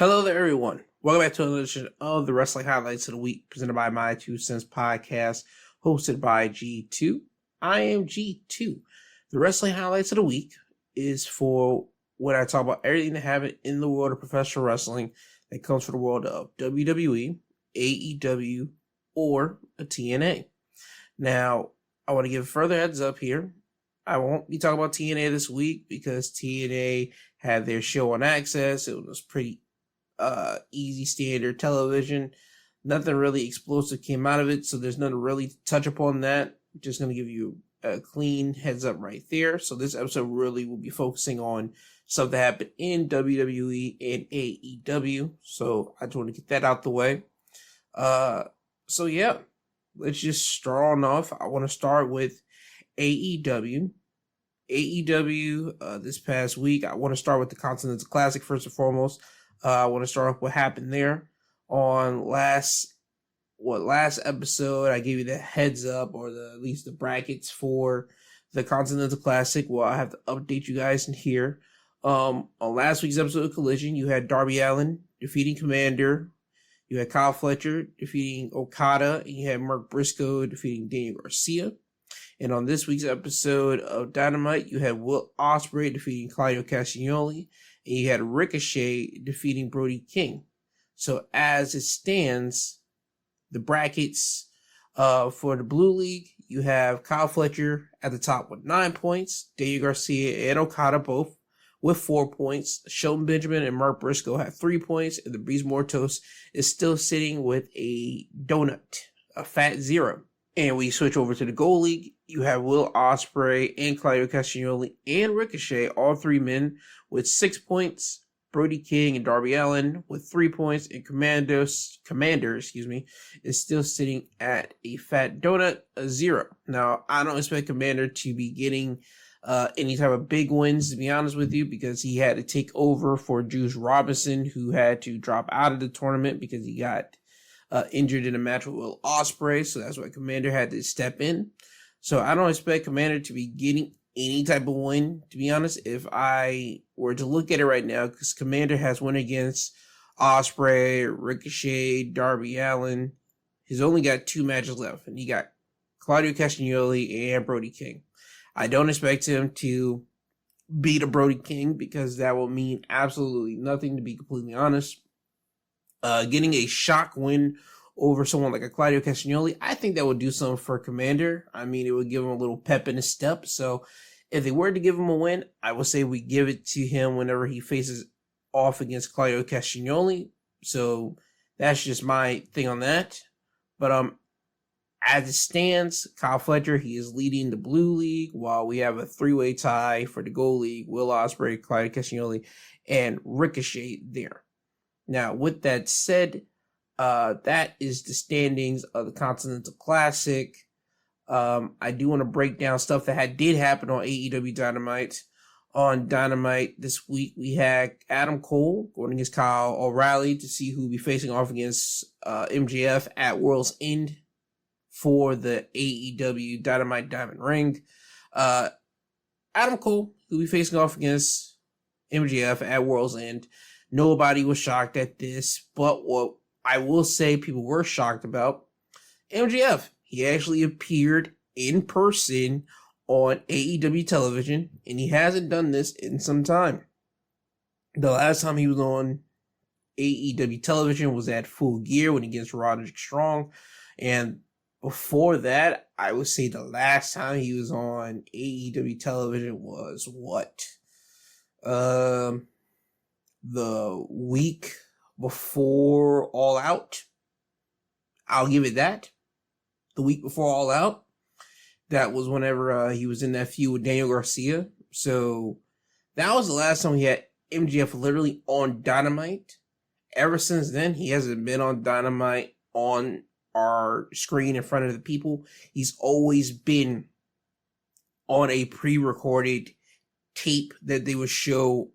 Hello there, everyone. Welcome back to another edition of the Wrestling Highlights of the Week, presented by My Two Cents Podcast, hosted by G2. I am G2. The Wrestling Highlights of the Week is for when I talk about everything that happened in the world of professional wrestling that comes from the world of WWE, AEW, or a TNA. Now, I want to give further heads up here. I won't be talking about TNA this week because TNA had their show on Access. It was pretty easy standard television. Nothing really explosive came out of it, so there's nothing really to touch upon that. Just going to give you a clean heads up right there. So this episode really will be focusing on stuff that happened in WWE and AEW. So I just want to get that out the way. So yeah, let's just start on off. I want to start with AEW. AEW this past week. I want to start with the Continental Classic first and foremost. I want to start off what happened there on last episode. I gave you the heads up or at least the brackets for the Continental Classic. Well, I have to update you guys in here. On last week's episode of Collision, you had Darby Allin defeating Commander. You had Kyle Fletcher defeating Okada, and you had Mark Briscoe defeating Daniel Garcia. And on this week's episode of Dynamite, you had Will Ospreay defeating Claudio Castagnoli, and you had Ricochet defeating Brody King. So as it stands, the brackets for the Blue League, you have Kyle Fletcher at the top with 9 points, Daniel Garcia and Okada both with 4 points. Shelton Benjamin and Mark Briscoe have 3 points, and the Breeze Mortos is still sitting with a donut, a fat 0. And we switch over to the Gold League. You have Will Ospreay and Claudio Castagnoli and Ricochet, all 3 men with 6 points. Brody King and Darby Allin with 3 points, and Commander, is still sitting at a fat donut, a 0. Now, I don't expect Commander to be getting any type of big wins, to be honest with you, because he had to take over for Juice Robinson, who had to drop out of the tournament because he got injured in a match with Will Ospreay, so that's why Commander had to step in. So I don't expect Commander to be getting any type of win, to be honest. If I were to look at it right now, because Commander has won against Ospreay, Ricochet, Darby Allin. He's only got 2 matches left, and he got Claudio Castagnoli and Brody King. I don't expect him to beat a Brody King because that will mean absolutely nothing, to be completely honest. Getting a shock win over someone like a Claudio Castagnoli, I think that would do something for Commander. I mean, it would give him a little pep in his step. So if they were to give him a win, I would say we give it to him whenever he faces off against Claudio Castagnoli. So that's just my thing on that. But as it stands, Kyle Fletcher, he is leading the Blue League, while we have a 3-way tie for the Gold League, Will Ospreay, Claudio Castagnoli, and Ricochet there. Now, with that said, that is the standings of the Continental Classic. I do want to break down stuff that did happen on AEW Dynamite. On Dynamite this week, we had Adam Cole going against Kyle O'Reilly to see who will be facing off against MJF at World's End for the AEW Dynamite Diamond Ring. Adam Cole will be facing off against MJF at World's End. Nobody was shocked at this, but what I will say people were shocked about, MJF. He actually appeared in person on AEW television, and he hasn't done this in some time. The last time he was on AEW television was at Full Gear when he against Roderick Strong, and before that, I would say the last time he was on AEW television was what? The week before All Out. I'll give it that. The week before All Out. That was whenever he was in that feud with Daniel Garcia. So that was the last time we had MJF literally on Dynamite. Ever since then, he hasn't been on Dynamite on our screen in front of the people. He's always been on a pre-recorded tape that they would show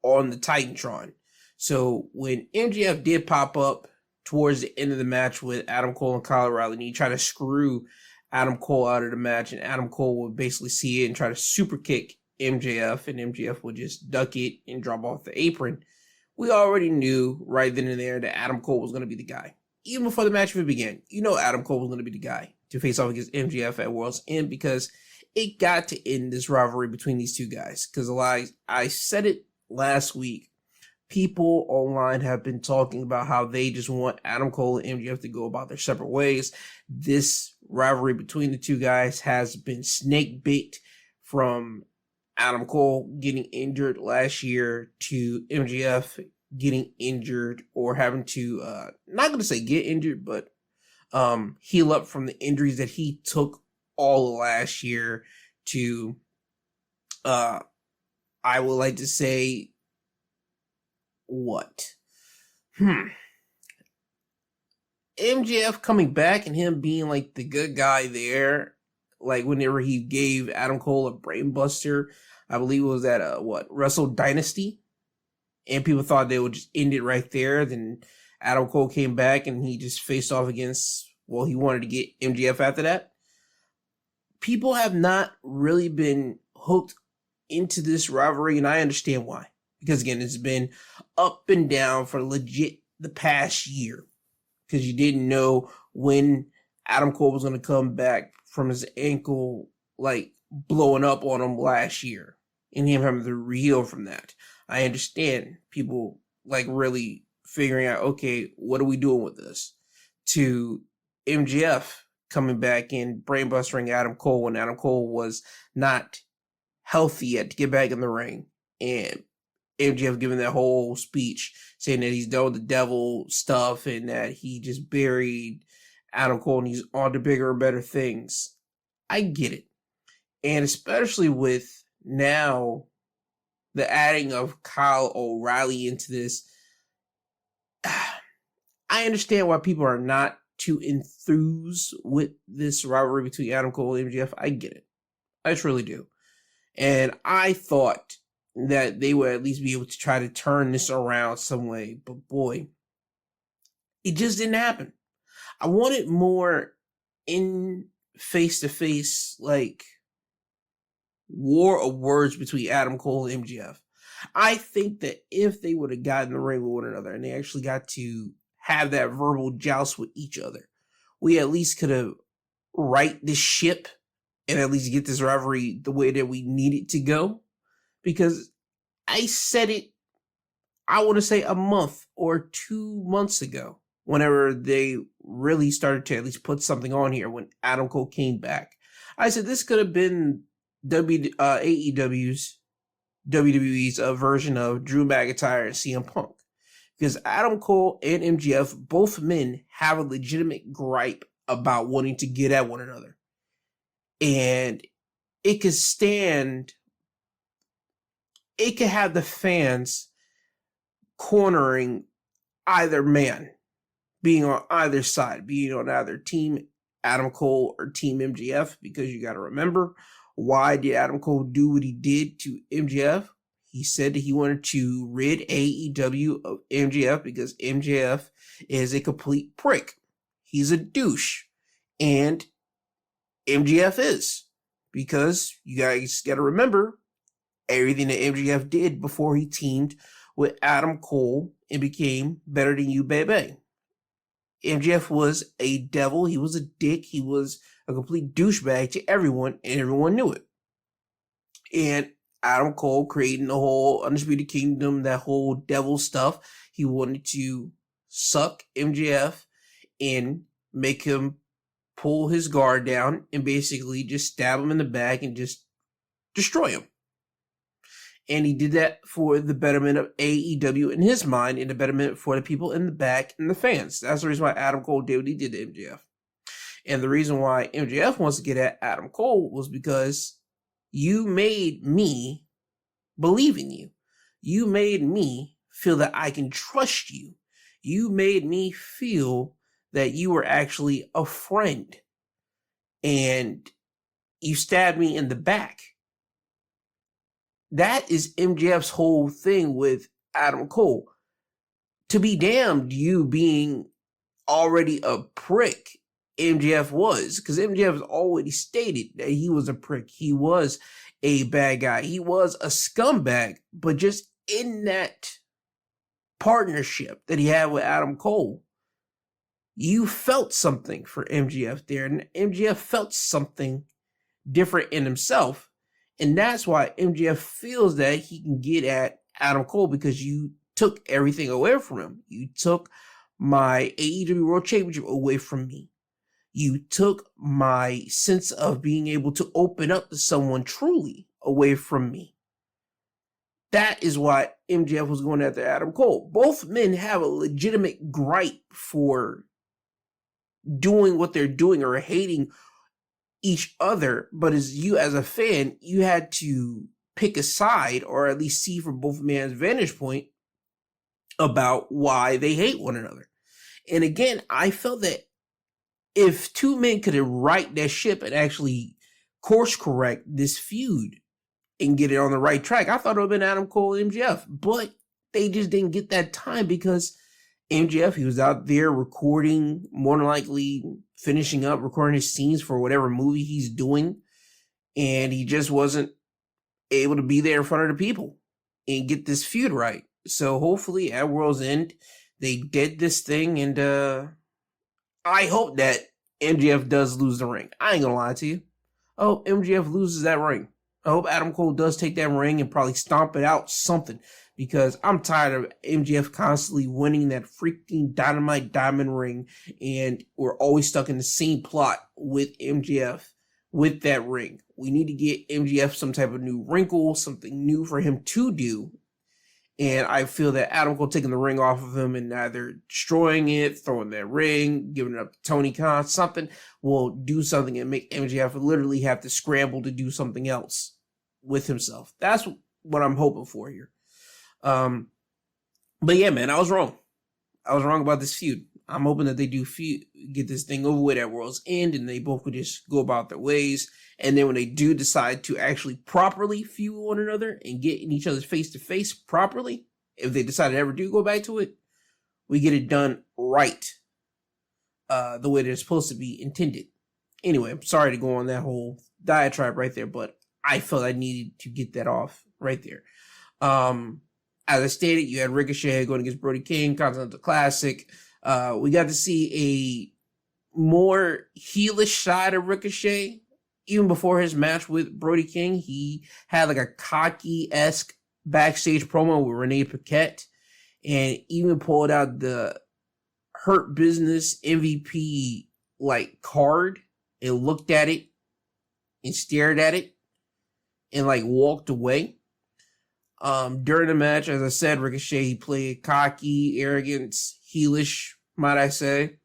on the Titantron. So when MJF did pop up towards the end of the match with Adam Cole and Kyle O'Reilly, and he tried to screw Adam Cole out of the match, and Adam Cole would basically see it and try to super kick MJF, and MJF would just duck it and drop off the apron. We already knew right then and there that Adam Cole was going to be the guy. Even before the match even began, Adam Cole was going to be the guy to face off against MJF at World's End, because it got to end this rivalry between these two guys. Because I said it last week, people online have been talking about how they just want Adam Cole and MJF to go about their separate ways. This rivalry between the two guys has been snake bait, from Adam Cole getting injured last year to MJF getting injured, or having to, not going to say get injured, but heal up from the injuries that he took all of last year, to, I would like to say, what? MJF coming back and him being like the good guy there, like whenever he gave Adam Cole a brain buster, I believe it was at Wrestle Dynasty, and people thought they would just end it right there. Then Adam Cole came back and he just faced off against, he wanted to get MJF after that. People have not really been hooked into this rivalry, and I understand why. Because again, it's been up and down for legit the past year. Because you didn't know when Adam Cole was going to come back from his ankle, like, blowing up on him last year, and him having to re-heal from that. I understand people, like, really figuring out, okay, what are we doing with this? To MJF coming back and brainbustering Adam Cole when Adam Cole was not healthy yet to get back in the ring. And MJF giving that whole speech saying that he's done with the devil stuff and that he just buried Adam Cole and he's on to bigger and better things. I get it. And especially with now the adding of Kyle O'Reilly into this, I understand why people are not too enthused with this rivalry between Adam Cole and MJF. I get it. I truly do. And I thought that they would at least be able to try to turn this around some way. But boy, it just didn't happen. I wanted more in face-to-face, like, war of words between Adam Cole and MJF. I think that if they would have gotten in the ring with one another and they actually got to have that verbal joust with each other, we at least could have right this ship and at least get this rivalry the way that we need it to go. Because I said it, I want to say a month or 2 months ago, whenever they really started to at least put something on here when Adam Cole came back. I said this could have been AEW's, WWE's version of Drew McIntyre and CM Punk. Because Adam Cole and MJF, both men, have a legitimate gripe about wanting to get at one another. And it could have the fans cornering either man, being on either side, being on either team Adam Cole or team MJF, because you got to remember, why did Adam Cole do what he did to MJF? He said that he wanted to rid AEW of MJF because MJF is a complete prick. He's a douche. And MJF is. Because you guys got to remember everything that MJF did before he teamed with Adam Cole and became Better Than You, baby. MJF was a devil. He was a dick. He was a complete douchebag to everyone, and everyone knew it. And Adam Cole creating the whole Undisputed Kingdom, that whole devil stuff. He wanted to suck MJF and make him pull his guard down and basically just stab him in the back and just destroy him. And he did that for the betterment of AEW in his mind, and the betterment for the people in the back and the fans. That's the reason why Adam Cole did what he did to MJF. And the reason why MJF wants to get at Adam Cole was because you made me believe in you. You made me feel that I can trust you. You made me feel that you were actually a friend. And you stabbed me in the back. That is MJF's whole thing with Adam Cole. To be damned, you being already a prick, MJF was. Because MJF has already stated that he was a prick. He was a bad guy. He was a scumbag. But just in that partnership that he had with Adam Cole. You felt something for MJF there, and MJF felt something different in himself. And that's why MJF feels that he can get at Adam Cole, because you took everything away from him. You took my AEW World Championship away from me. You took my sense of being able to open up to someone truly away from me. That is why MJF was going after Adam Cole. Both men have a legitimate gripe for doing what they're doing or hating each other, but as a fan, you had to pick a side, or at least see from both men's vantage point about why they hate one another. And again, I felt that if two men could right that ship and actually course correct this feud and get it on the right track, I thought it would have been Adam Cole and MJF, but they just didn't get that time because MJF, he was out there recording, more than likely finishing up recording his scenes for whatever movie he's doing, and he just wasn't able to be there in front of the people and get this feud right. So hopefully at World's End, they did this thing, and I hope that MJF does lose the ring. I ain't gonna lie to you. I hope MJF loses that ring. I hope Adam Cole does take that ring and probably stomp it out something, because I'm tired of MJF constantly winning that freaking Dynamite Diamond ring, and we're always stuck in the same plot with MJF with that ring. We need to get MJF some type of new wrinkle, something new for him to do. And I feel that Adam Cole taking the ring off of him and either destroying it, throwing that ring, giving it up to Tony Khan, something will do something and make MJF literally have to scramble to do something else with himself. That's what I'm hoping for here. But yeah, man, I was wrong. I was wrong about this feud. I'm hoping that they do get this thing over with at World's End, and they both could just go about their ways. And then when they do decide to actually properly feud one another and get in each other's face to face properly, if they decide to ever do go back to it, we get it done right, the way they're supposed to be intended. Anyway, I'm sorry to go on that whole diatribe right there, but I felt I needed to get that off right there. As I stated, you had Ricochet going against Brody King, Continental Classic. We got to see a more heelish side of Ricochet. Even before his match with Brody King, he had like a cocky-esque backstage promo with Renee Paquette, and even pulled out the Hurt Business MVP like card and looked at it and stared at it and like walked away. During the match, as I said, Ricochet, he played cocky, arrogant, heelish, might I say.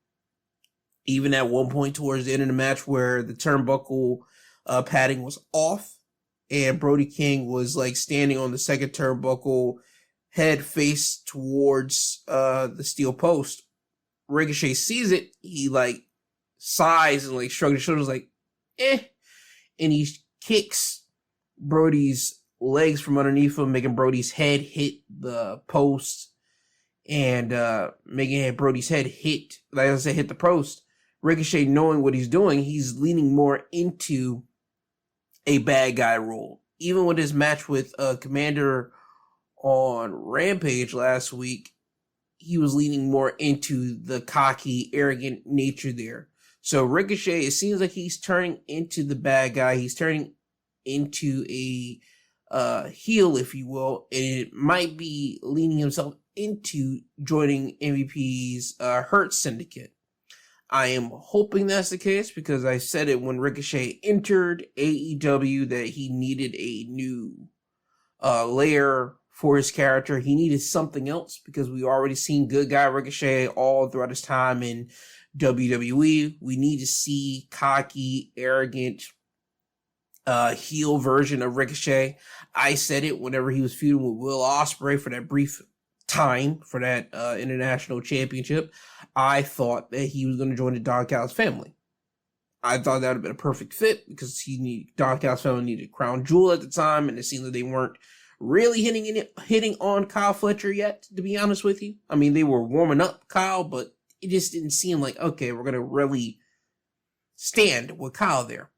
Even at one point towards the end of the match where the turnbuckle padding was off and Brody King was like standing on the second turnbuckle, head face towards the steel post. Ricochet sees it, he like sighs and like shrugs his shoulders like, and he kicks Brody's legs from underneath him, making Brody's head hit the post and making Brody's head hit, like I said, hit the post. Ricochet, knowing what he's doing, he's leaning more into a bad guy role. Even with his match with Commander on Rampage last week, he was leaning more into the cocky, arrogant nature there. So Ricochet, it seems like he's turning into the bad guy. He's turning into a heel, if you will, and it might be leaning himself into joining MVP's Hurt Syndicate. I am hoping that's the case, because I said it when Ricochet entered AEW that he needed a new layer for his character. He needed something else, because we already seen good guy Ricochet all throughout his time in WWE. We need to see cocky, arrogant, heel version of Ricochet. I said it whenever he was feuding with Will Ospreay for that brief time for that international championship. I thought that he was going to join the Doghouse family. I thought that would have been a perfect fit, because Doghouse family needed Crown Jewel at the time, and it seemed that they weren't really hitting on Kyle Fletcher yet, to be honest with you. I mean, they were warming up Kyle, but it just didn't seem like, okay, we're going to really stand with Kyle there.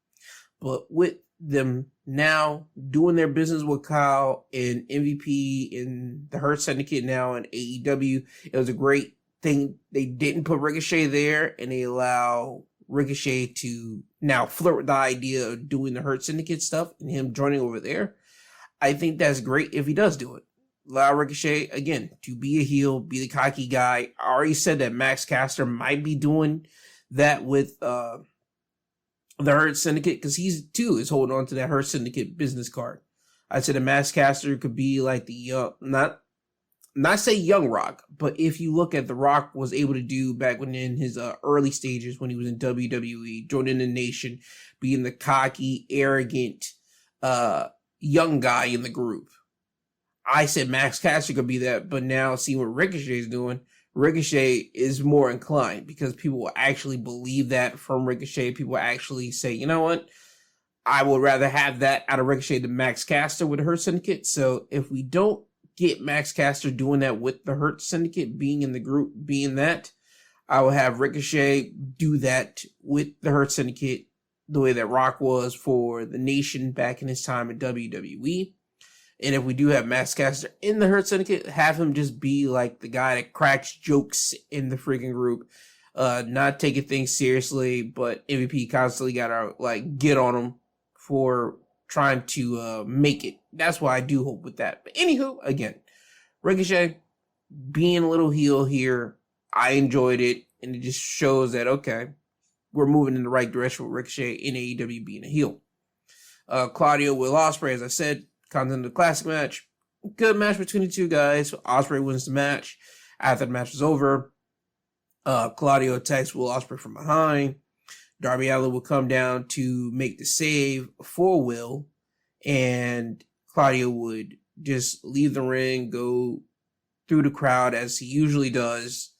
But with them now doing their business with Kyle and MVP in the Hurt Syndicate now in AEW. It was a great thing. They didn't put Ricochet there, and they allow Ricochet to now flirt with the idea of doing the Hurt Syndicate stuff and him joining over there. I think that's great if he does do it. Allow Ricochet, again, to be a heel, be the cocky guy. I already said that Max Caster might be doing that with the Hurt Syndicate, because he's too is holding on to that Hurt Syndicate business card. I said a Max Caster could be like the not say young Rock, but if you look at the Rock was able to do back when in his early stages when he was in WWE, joining the Nation, being the cocky, arrogant, young guy in the group. I said Max Caster could be that, but now see what Ricochet is doing. Ricochet is more inclined because people will actually believe that from Ricochet. People will actually say, you know what? I would rather have that out of Ricochet than Max Caster with the Hurt Syndicate. So if we don't get Max Caster doing that with the Hurt Syndicate, being in the group, being that, I will have Ricochet do that with the Hurt Syndicate the way that Rock was for the Nation back in his time at WWE. And if we do have Max Caster in the Hurt Syndicate, have him just be like the guy that cracks jokes in the freaking group, not taking things seriously, but MVP constantly gotta like get on him for trying to make it. That's why I do hope with that. But anywho, again, Ricochet being a little heel here, I enjoyed it, and it just shows that okay, we're moving in the right direction with Ricochet in AEW being a heel. Claudio Will Ospreay, as I said, Continental Classic match. Good match between the two guys. Ospreay wins the match. After the match is over, Claudio attacks Will Ospreay from behind. Darby Allin will come down to make the save for Will, and Claudio would just leave the ring, go through the crowd as he usually does,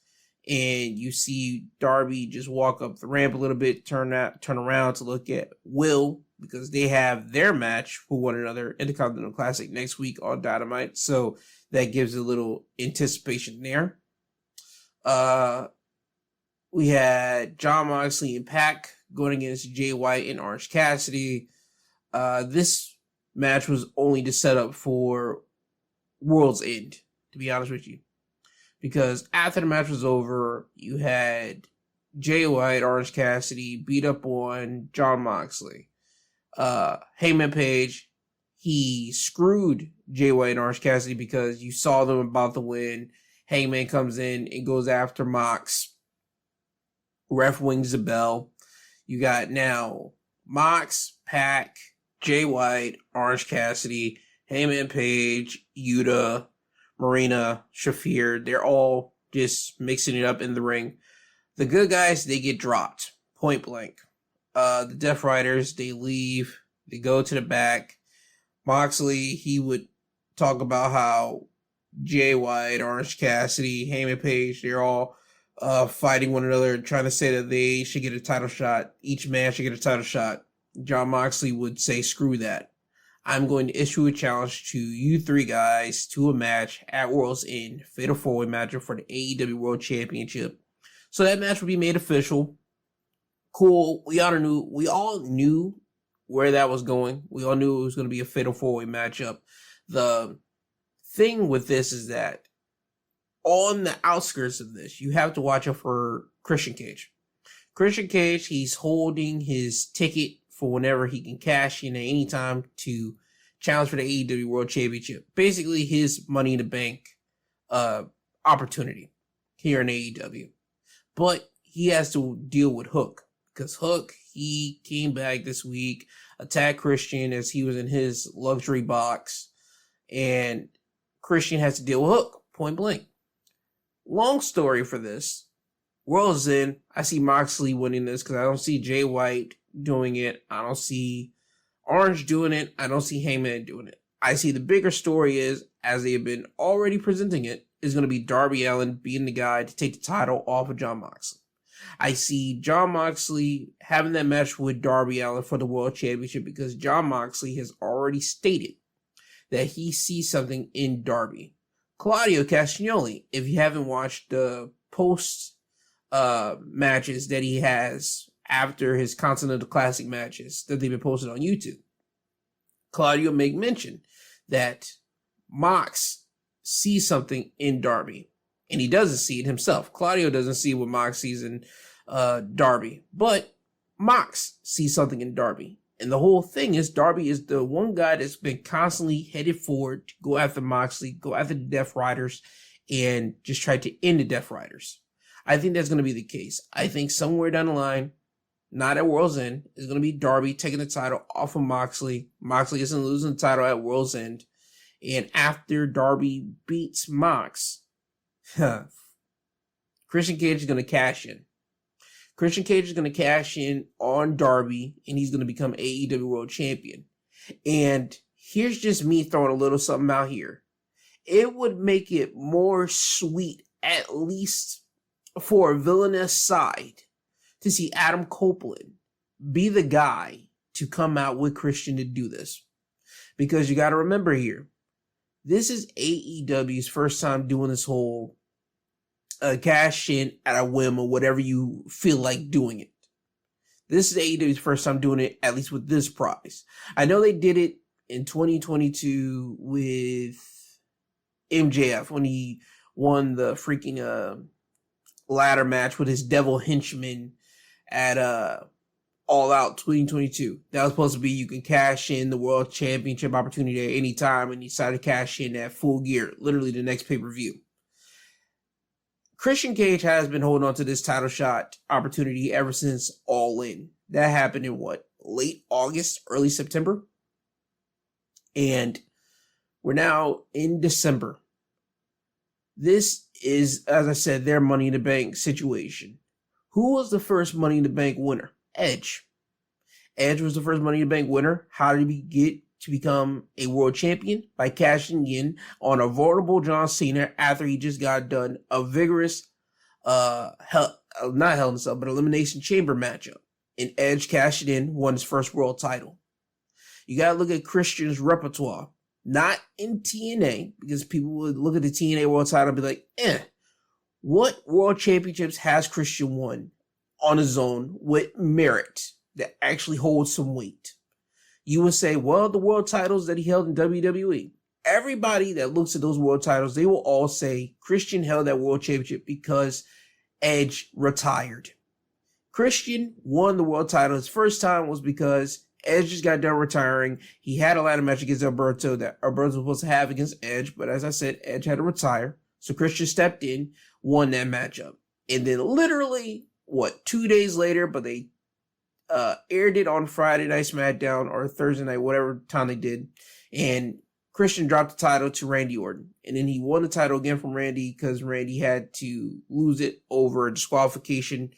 and you see Darby just walk up the ramp a little bit, turn around to look at Will, because they have their match for one another in the Continental Classic next week on Dynamite. So that gives a little anticipation there. We had Jon Moxley and Pac going against Jay White and Orange Cassidy. This match was only to set up for World's End, to be honest with you. Because after the match was over, you had Jay White, Orange Cassidy beat up on Jon Moxley. Heyman Page, he screwed Jay White and Orange Cassidy because you saw them about to win. Heyman comes in and goes after Mox. Ref wings the bell. You got now Mox, Pac, Jay White, Orange Cassidy, Heyman Page, Yuta, Marina, Shafir. They're all just mixing it up in the ring. The good guys, they get dropped. Point blank. The Death Riders, they leave. They go to the back. Moxley, he would talk about how Jay White, Orange Cassidy, Heyman Page, they're all fighting one another, trying to say that they should get a title shot. Each man should get a title shot. Jon Moxley would say, screw that. I'm going to issue a challenge to you three guys to a match at World's End, Fatal 4-Way match for the AEW World Championship. So that match would be made official. Cool. We all knew where that was going. We all knew it was going to be a Fatal 4-Way matchup. The thing with this is that on the outskirts of this, you have to watch out for Christian Cage. Christian Cage, he's holding his ticket for whenever he can cash in at any time to challenge for the AEW World Championship. Basically, his Money in the Bank opportunity here in AEW. But he has to deal with Hook. Because Hook, he came back this week, attacked Christian as he was in his luxury box. And Christian has to deal with Hook, point blank. Long story for this. World's End, I see Moxley winning this because I don't see Jay White doing it. I don't see Orange doing it. I don't see Heyman doing it. I see the bigger story is, as they have been already presenting it, is going to be Darby Allin being the guy to take the title off of Jon Moxley. I see Jon Moxley having that match with Darby Allin for the World Championship because Jon Moxley has already stated that he sees something in Darby. Claudio Castagnoli, if you haven't watched the post matches that he has after his Continental Classic matches that they've been posted on YouTube, Claudio make mention that Mox sees something in Darby, and he doesn't see it himself. Claudio doesn't see what Mox sees in Darby, but Mox sees something in Darby. And the whole thing is Darby is the one guy that's been constantly headed forward to go after Moxley, go after the Death Riders, and just try to end the Death Riders. I think that's going to be the case. I think somewhere down the line, not at World's End, is going to be Darby taking the title off of Moxley. Moxley isn't losing the title at World's End. And after Darby beats Mox, Christian Cage is going to cash in. Christian Cage is going to cash in on Darby, and he's going to become AEW World Champion. And here's just me throwing a little something out here. It would make it more sweet, at least for a villainous side, to see Adam Copeland be the guy to come out with Christian to do this. Because you got to remember here, this is AEW's first time doing this whole cash in at a whim or whatever you feel like doing it. This is AEW's first time doing it, at least with this prize. I know they did it in 2022 with MJF when he won the freaking ladder match with his devil henchman at All Out 2022. That was supposed to be you can cash in the world championship opportunity at any time, and he decided to cash in at Full Gear, literally the next pay-per-view. Christian Cage has been holding on to this title shot opportunity ever since All In. That happened in late August, early September? And we're now in December. This is, as I said, their Money in the Bank situation. Who was the first Money in the Bank winner? Edge. Edge was the first Money in the Bank winner. How did he get to become a world champion? By cashing in on a vulnerable John Cena after he just got done a vigorous, not Hell in a Cell, but Elimination Chamber matchup. And Edge cashed in, won his first world title. You gotta look at Christian's repertoire. Not in TNA, because people would look at the TNA world title and be like, what world championships has Christian won on his own with merit that actually holds some weight? You would say, well, the world titles that he held in WWE. Everybody that looks at those world titles, they will all say Christian held that world championship because Edge retired. Christian won the world title. His first time was because Edge just got done retiring. He had a ladder match against Alberto that Alberto was supposed to have against Edge, but as I said, Edge had to retire. So Christian stepped in, won that matchup. And then literally, 2 days later, but they aired it on Friday Night Smackdown or Thursday night, whatever time they did. And Christian dropped the title to Randy Orton. And then he won the title again from Randy because Randy had to lose it over a disqualification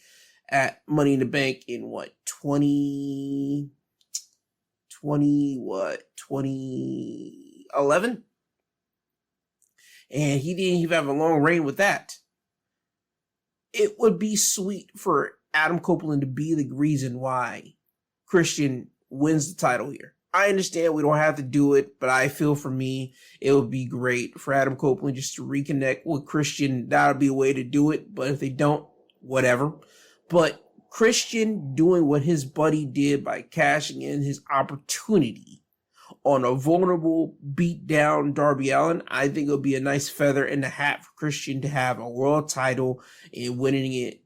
at Money in the Bank in 2011? And he didn't even have a long reign with that. It would be sweet for Adam Copeland to be the reason why Christian wins the title here. I understand we don't have to do it, but I feel for me, it would be great for Adam Copeland just to reconnect with Christian. That would be a way to do it, but if they don't, whatever. But Christian doing what his buddy did by cashing in his opportunity on a vulnerable, beat down Darby Allin, I think it'll be a nice feather in the hat for Christian to have a world title and winning it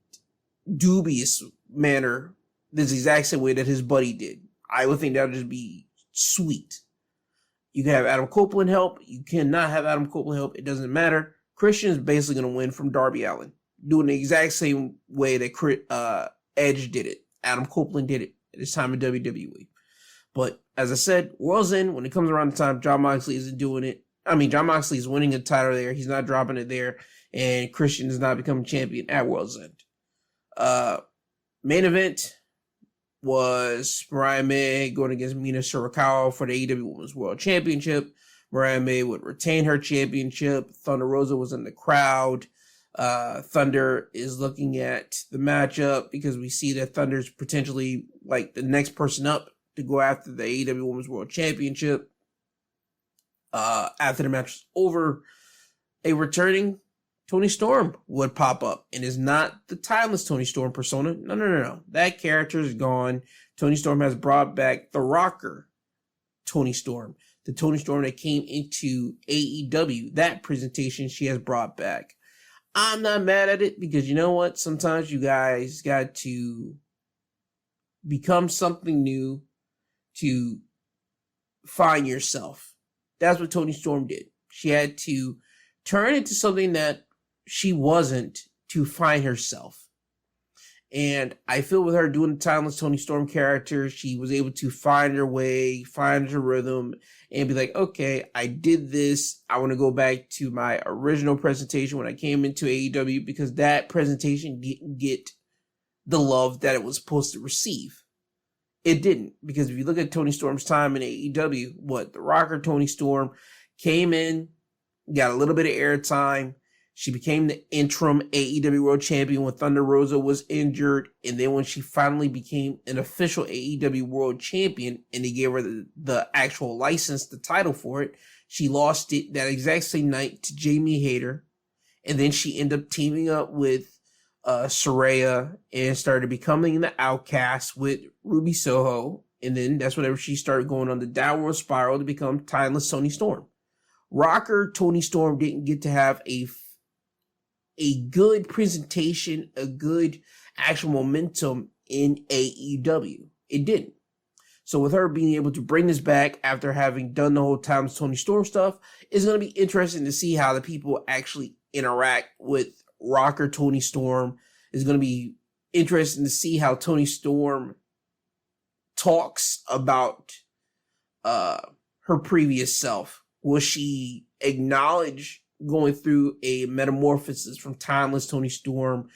dubious manner, this exact same way that his buddy did. I would think that would just be sweet. You can have Adam Copeland help. You cannot have Adam Copeland help. It doesn't matter. Christian is basically going to win from Darby Allin, doing the exact same way that Edge did it. Adam Copeland did it at his time in WWE. But as I said, World's End, when it comes around the time, Jon Moxley isn't doing it. I mean, Jon Moxley is winning a title there. He's not dropping it there. And Christian is not becoming champion at World's End. Main event was Mariah May going against Mina Shirakawa for the AEW Women's World Championship. Mariah May would retain her championship. Thunder Rosa was in the crowd. Thunder is looking at the matchup because we see that Thunder's potentially like the next person up to go after the AEW Women's World Championship. After the match was over, a returning Toni Storm would pop up, and is not the timeless Toni Storm persona. No. That character is gone. Toni Storm has brought back the Rocker Toni Storm. The Toni Storm that came into AEW, that presentation she has brought back. I'm not mad at it because you know what? Sometimes you guys got to become something new to find yourself. That's what Toni Storm did. She had to turn into something that she wasn't to find herself. And I feel with her doing the timeless Toni Storm character, she was able to find her way, find her rhythm, and be like, okay, I did this. I want to go back to my original presentation when I came into AEW because that presentation didn't get the love that it was supposed to receive. It didn't, because if you look at Toni Storm's time in AEW, the rocker Toni Storm came in, got a little bit of airtime. She became the interim AEW World Champion when Thunder Rosa was injured. And then when she finally became an official AEW World Champion and they gave her the actual license, the title for it, she lost it that exact same night to Jamie Hayter. And then she ended up teaming up with Saraya and started becoming the Outcast with Ruby Soho. And then that's whenever she started going on the downward spiral to become timeless Toni Storm. Rocker Toni Storm didn't get to have a good presentation, a good actual momentum in AEW. It didn't. So with her being able to bring this back after having done the whole timeless Toni Storm stuff, it's going to be interesting to see how the people actually interact with rocker Toni Storm. It's going to be interesting to see how Toni Storm talks about her previous self. Will she acknowledge going through a metamorphosis from timeless Toni Storm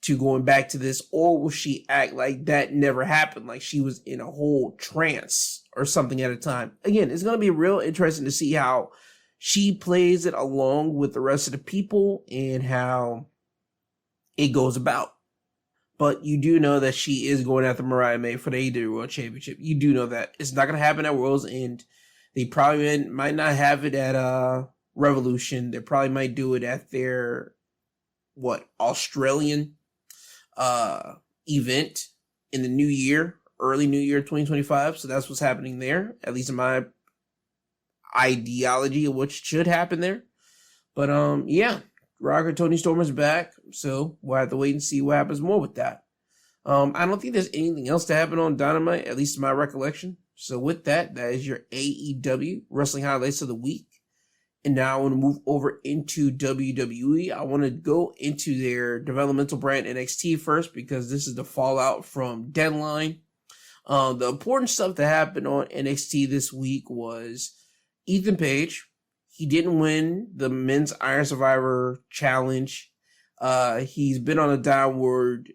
to going back to this, or will she act like that never happened, like she was in a whole trance or something at a time? Again, it's going to be real interesting to see how she plays it along with the rest of the people and how it goes about. But you do know that she is going after Mariah May for the AEW World Championship. You do know that. It's not going to happen at World's End. They probably might not have it at Revolution. They probably might do it at their Australian event in the new year, early new year 2025. So that's what's happening there, at least in my ideology of what should happen there. But yeah, rocker Toni Storm is back, so we'll have to wait and see what happens more with that. I don't think there's anything else to happen on Dynamite, at least in my recollection. So with that, that is your AEW Wrestling Highlights of the Week. And now I want to move over into WWE. I want to go into their developmental brand NXT first because this is the fallout from Deadline. The important stuff that happened on NXT this week was Ethan Page. He didn't win the Men's Iron Survivor Challenge. He's been on a downward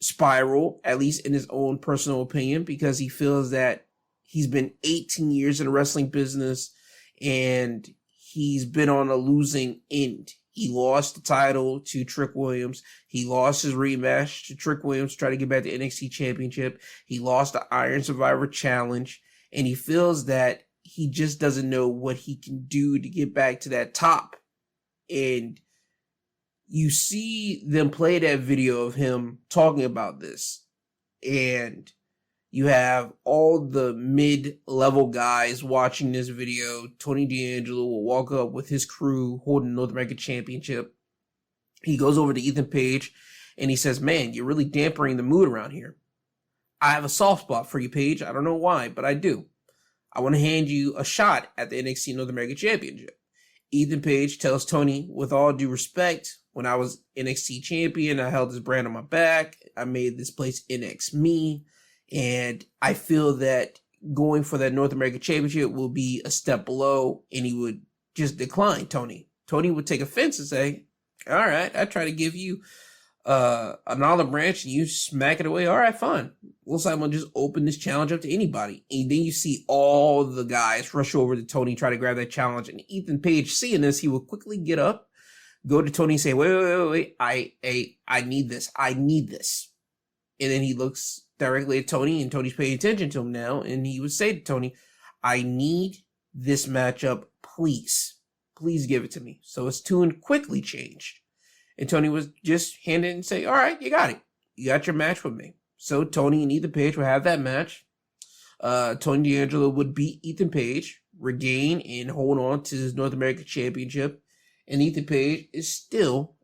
spiral, at least in his own personal opinion, because he feels that he's been 18 years in the wrestling business and he's been on a losing end. He lost the title to Trick Williams. He lost his rematch to Trick Williams to try to get back the NXT Championship. He lost the Iron Survivor Challenge. And he feels that he just doesn't know what he can do to get back to that top. And you see them play that video of him talking about this. And you have all the mid-level guys watching this video. Tony D'Angelo will walk up with his crew holding the North American Championship. He goes over to Ethan Page and he says, "Man, you're really dampening the mood around here. I have a soft spot for you, Page. I don't know why, but I do. I want to hand you a shot at the NXT North American Championship." Ethan Page tells Tony, "With all due respect, when I was NXT champion, I held this brand on my back. I made this place NX me. And I feel that going for that North American Championship will be a step below," and he would just decline Tony. Tony would take offense and say, "All right, I try to give you an olive branch and you smack it away. All right, fine. Looks like I'm going to just open this challenge up to anybody." And then you see all the guys rush over to Tony, try to grab that challenge. And Ethan Page, seeing this, he would quickly get up, go to Tony and say, wait, I need this. I need this. And then he looks directly at Tony, and Tony's paying attention to him now, and he would say to Tony, "I need this matchup, please. Please give it to me." So his tune quickly changed. And Tony was just hand it and say, "All right, you got it. You got your match with me." So Tony and Ethan Page will have that match. Tony D'Angelo would beat Ethan Page, regain and hold on to his North American Championship, and Ethan Page is still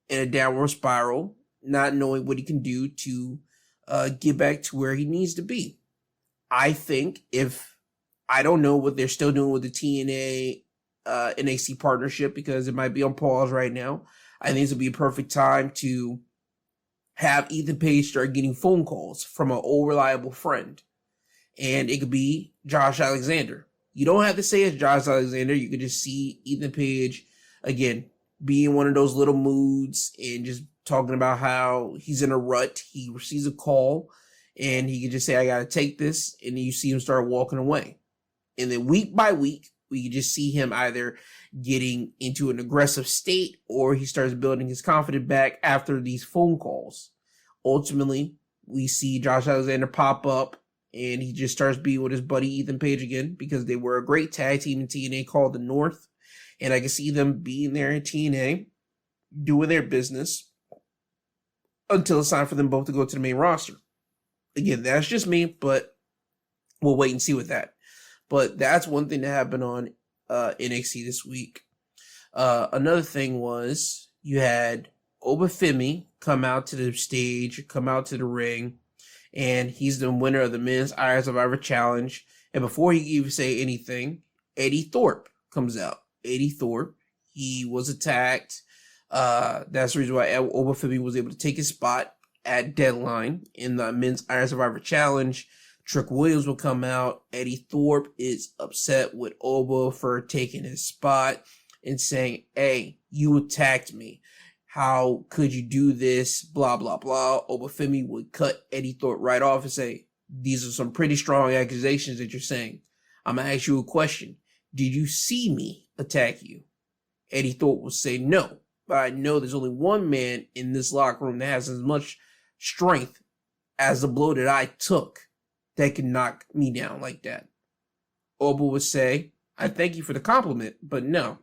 in a downward spiral, not knowing what he can do to get back to where he needs to be. I think I don't know what they're still doing with the TNA NXT partnership because it might be on pause right now. I think this would be a perfect time to have Ethan Page start getting phone calls from an old reliable friend. And it could be Josh Alexander. You don't have to say it's Josh Alexander. You could just see Ethan Page, again, being one of those little moods and just talking about how he's in a rut. He receives a call and he can just say, I got to take this. And then you see him start walking away. And then week by week, we can just see him either getting into an aggressive state or he starts building his confidence back after these phone calls. Ultimately, we see Josh Alexander pop up and he just starts being with his buddy Ethan Page again because they were a great tag team in TNA called the North. And I can see them being there in TNA, doing their business until it's time for them both to go to the main roster. Again, that's just me, but we'll wait and see with that. But that's one thing that happened on NXT this week. Another thing was you had Obafemi come out to the stage, come out to the ring, and he's the winner of the Men's Iron Survivor Challenge. And before he even say anything, Eddie Thorpe comes out. Eddie Thorpe, he was attacked. That's the reason why Obafemi was able to take his spot at Deadline in the Men's Iron Survivor Challenge. Trick Williams will come out. Eddie Thorpe is upset with Oba for taking his spot and saying, hey, you attacked me. How could you do this? Blah, blah, blah. Obafemi would cut Eddie Thorpe right off and say, these are some pretty strong accusations that you're saying. I'm going to ask you a question. Did you see me attack you? Eddie Thorpe would say no, but I know there's only one man in this locker room that has as much strength as the blow that I took that can knock me down like that. Oba would say, I thank you for the compliment, but no,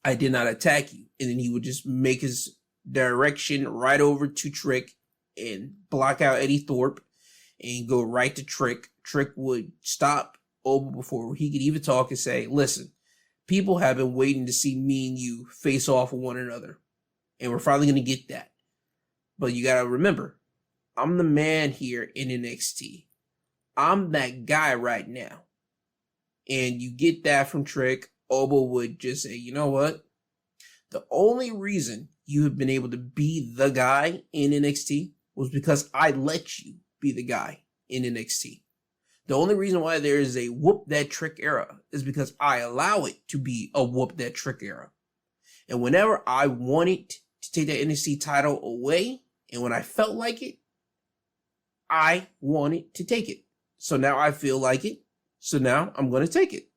I did not attack you. And then he would just make his direction right over to Trick and block out Eddie Thorpe and go right to Trick. Trick would stop Oba before he could even talk and say, listen, people have been waiting to see me and you face off with one another. And we're finally going to get that. But you got to remember, I'm the man here in NXT. I'm that guy right now. And you get that from Trick. Oba would just say, you know what? The only reason you have been able to be the guy in NXT was because I let you be the guy in NXT. The only reason why there is a whoop that Trick era is because I allow it to be a whoop that Trick era. And whenever I wanted to take that NXT title away, and when I felt like it, I wanted to take it. So now I feel like it. So now I'm going to take it.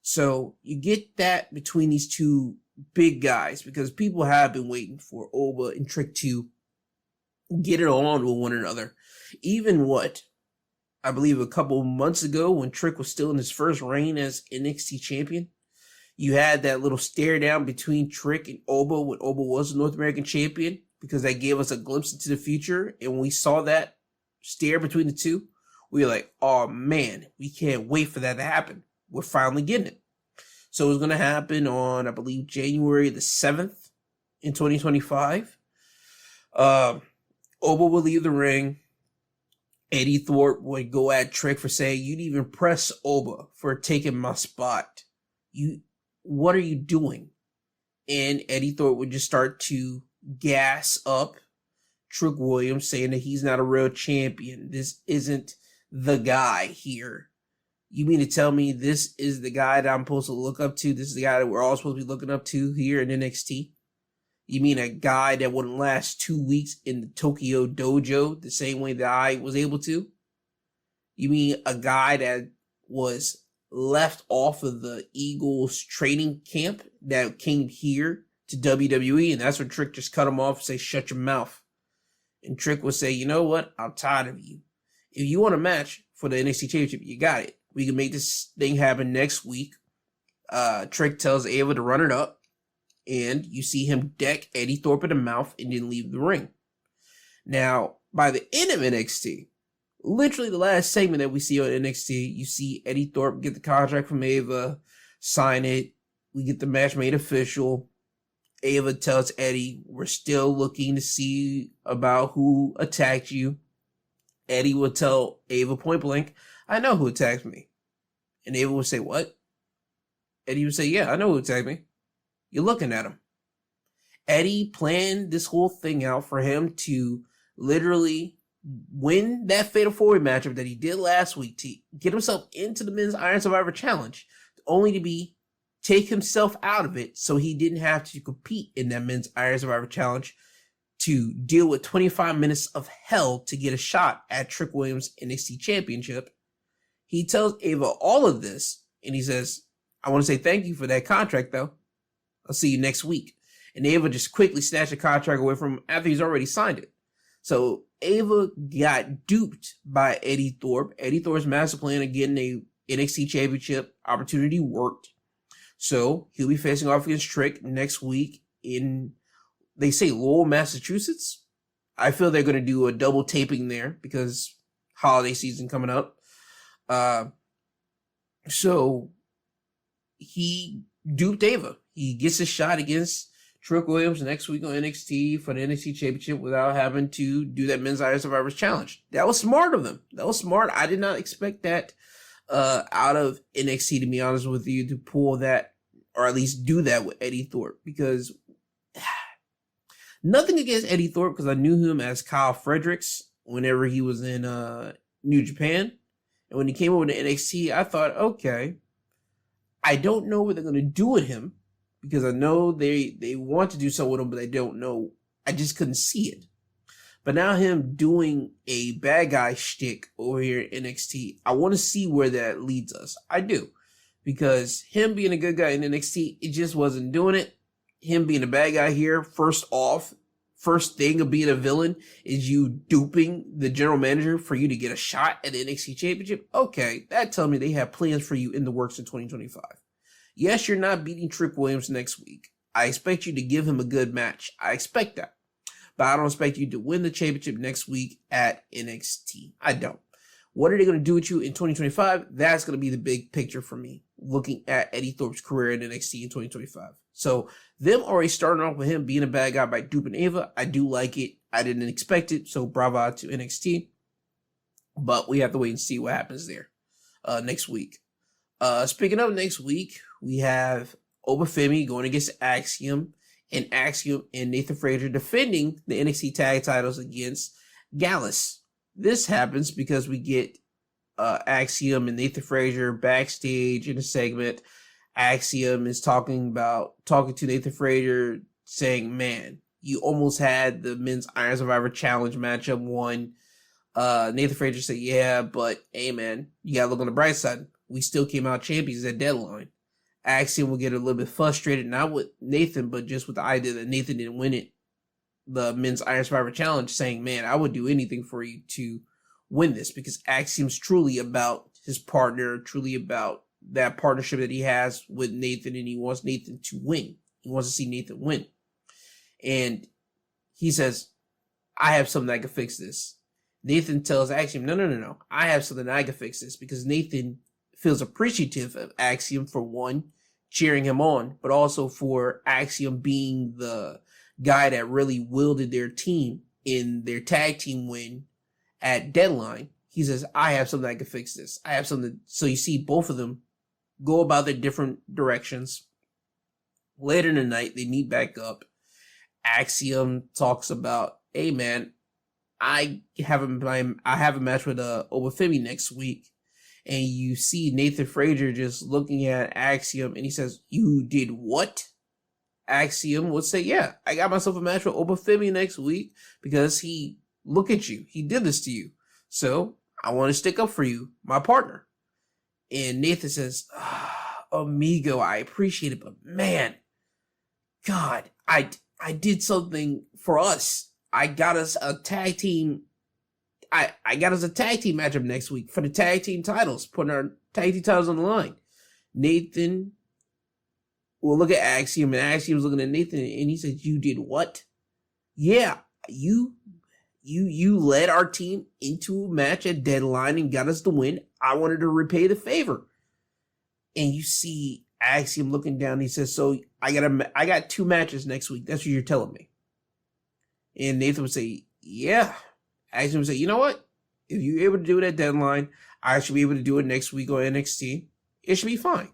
So you get that between these two big guys because people have been waiting for Oba and Trick to get it on with one another. Even what, I believe a couple months ago when Trick was still in his first reign as NXT champion, you had that little stare down between Trick and Oba when Oba was the North American champion because that gave us a glimpse into the future. And when we saw that stare between the two, we were like, oh man, we can't wait for that to happen. We're finally getting it. So it's going to happen on, I believe, January the 7th in 2025. Oba will leave the ring. Eddie Thorpe would go at Trick for saying, you didn't even press Oba for taking my spot. What are you doing? And Eddie Thorpe would just start to gas up Trick Williams, saying that he's not a real champion. This isn't the guy here. You mean to tell me this is the guy that I'm supposed to look up to? This is the guy that we're all supposed to be looking up to here in NXT? You mean a guy that wouldn't last 2 weeks in the Tokyo Dojo the same way that I was able to? You mean a guy that was left off of the Eagles training camp that came here to WWE, and that's when Trick just cut him off and say, shut your mouth. And Trick would say, you know what? I'm tired of you. If you want a match for the NXT Championship, you got it. We can make this thing happen next week. Trick tells Ava to run it up, and you see him deck Eddie Thorpe in the mouth and then leave the ring. Now, by the end of NXT, literally the last segment that we see on NXT, you see Eddie Thorpe get the contract from Ava, sign it. We get the match made official. Ava tells Eddie, we're still looking to see about who attacked you. Eddie will tell Ava point blank, I know who attacked me. And Ava would say, what? Eddie would say, yeah, I know who attacked me. You're looking at him. Eddie planned this whole thing out for him to literally win that Fatal 4-Way matchup that he did last week to get himself into the Men's Iron Survivor Challenge, only to take himself out of it so he didn't have to compete in that Men's Iron Survivor Challenge to deal with 25 minutes of hell to get a shot at Trick Williams' NXT Championship. He tells Ava all of this, and he says, I want to say thank you for that contract, though. I'll see you next week. And Ava just quickly snatched the contract away from him after he's already signed it. So Ava got duped by Eddie Thorpe. Eddie Thorpe's master plan of getting a NXT Championship opportunity worked. So he'll be facing off against Trick next week in, they say, Lowell, Massachusetts. I feel they're going to do a double taping there because holiday season coming up. So he duped Ava. He gets a shot against Trick Williams next week on NXT for the NXT Championship without having to do that Men's Iron Survivors Challenge. That was smart of them. That was smart. I did not expect that out of NXT, to be honest with you, to pull that or at least do that with Eddie Thorpe, because nothing against Eddie Thorpe, because I knew him as Kyle Fredericks whenever he was in New Japan. And when he came over to NXT, I thought, okay, I don't know what they're going to do with him, because I know they want to do something with him, but they don't know. I just couldn't see it. But now him doing a bad guy shtick over here in NXT, I want to see where that leads us. I do. Because him being a good guy in NXT, it just wasn't doing it. Him being a bad guy here, first thing of being a villain is you duping the general manager for you to get a shot at the NXT Championship. Okay, that tells me they have plans for you in the works in 2025. Yes, you're not beating Trick Williams next week. I expect you to give him a good match. I expect that. But I don't expect you to win the championship next week at NXT. I don't. What are they going to do with you in 2025? That's going to be the big picture for me, looking at Eddie Thorpe's career in NXT in 2025. So them already starting off with him being a bad guy by duping Ava, I do like it. I didn't expect it, so bravo to NXT. But we have to wait and see what happens there next week. Speaking of next week, we have Obafemi going against Axiom, and Axiom and Nathan Frazier defending the NXT tag titles against Gallus. This happens because we get Axiom and Nathan Frazier backstage in a segment. Axiom is talking to Nathan Frazier, saying, man, you almost had the Men's Iron Survivor Challenge matchup won. Nathan Frazier said, yeah, but hey, man, you gotta look on the bright side. We still came out champions at Deadline. Axiom will get a little bit frustrated, not with Nathan, but just with the idea that Nathan didn't win it, the Men's Iron Survivor Challenge, saying, man, I would do anything for you to win this, because Axiom's truly about his partner, truly about that partnership that he has with Nathan, and he wants Nathan to win. He wants to see Nathan win. And he says, I have something that can fix this. Nathan tells Axiom, no. I have something that I can fix this, because Nathan feels appreciative of Axiom for one, cheering him on, but also for Axiom being the guy that really wielded their team in their tag team win at Deadline. He says, I have something that can fix this. I have something. So you see both of them go about their different directions. Later in the night, they meet back up. Axiom talks about, hey man, I have a match with Obafemi next week. And you see Nathan Frazier just looking at Axiom, and he says, you did what? Axiom would say, yeah, I got myself a match with Obafemi next week because look at you, he did this to you. So I want to stick up for you, my partner. And Nathan says, amigo, I appreciate it, but man, God, I did something for us. I got us a tag team. I got us a tag team matchup next week for the tag team titles, putting our tag team titles on the line. Nathan will look at Axiom, and Axiom's looking at Nathan, and he says, you did what? Yeah, you You led our team into a match at Deadline and got us the win. I wanted to repay the favor. And you see Axiom looking down. He says, so I got 2 matches next week. That's what you're telling me. And Nathan would say, yeah. Axiom would say, you know what? If you're able to do it at Deadline, I should be able to do it next week on NXT. It should be fine.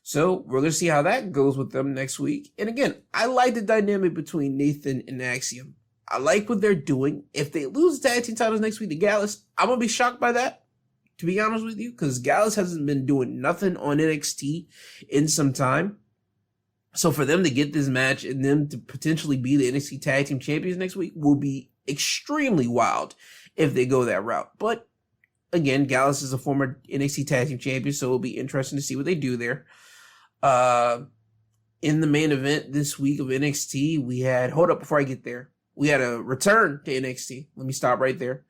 So we're going to see how that goes with them next week. And again, I like the dynamic between Nathan and Axiom. I like what they're doing. If they lose the tag team titles next week to Gallus, I'm going to be shocked by that, to be honest with you, because Gallus hasn't been doing nothing on NXT in some time. So for them to get this match and them to potentially be the NXT tag team champions next week will be extremely wild if they go that route. But again, Gallus is a former NXT tag team champion, so it'll be interesting to see what they do there. In the main event this week of NXT, we had, hold up before I get there, we had a return to NXT. Let me stop right there.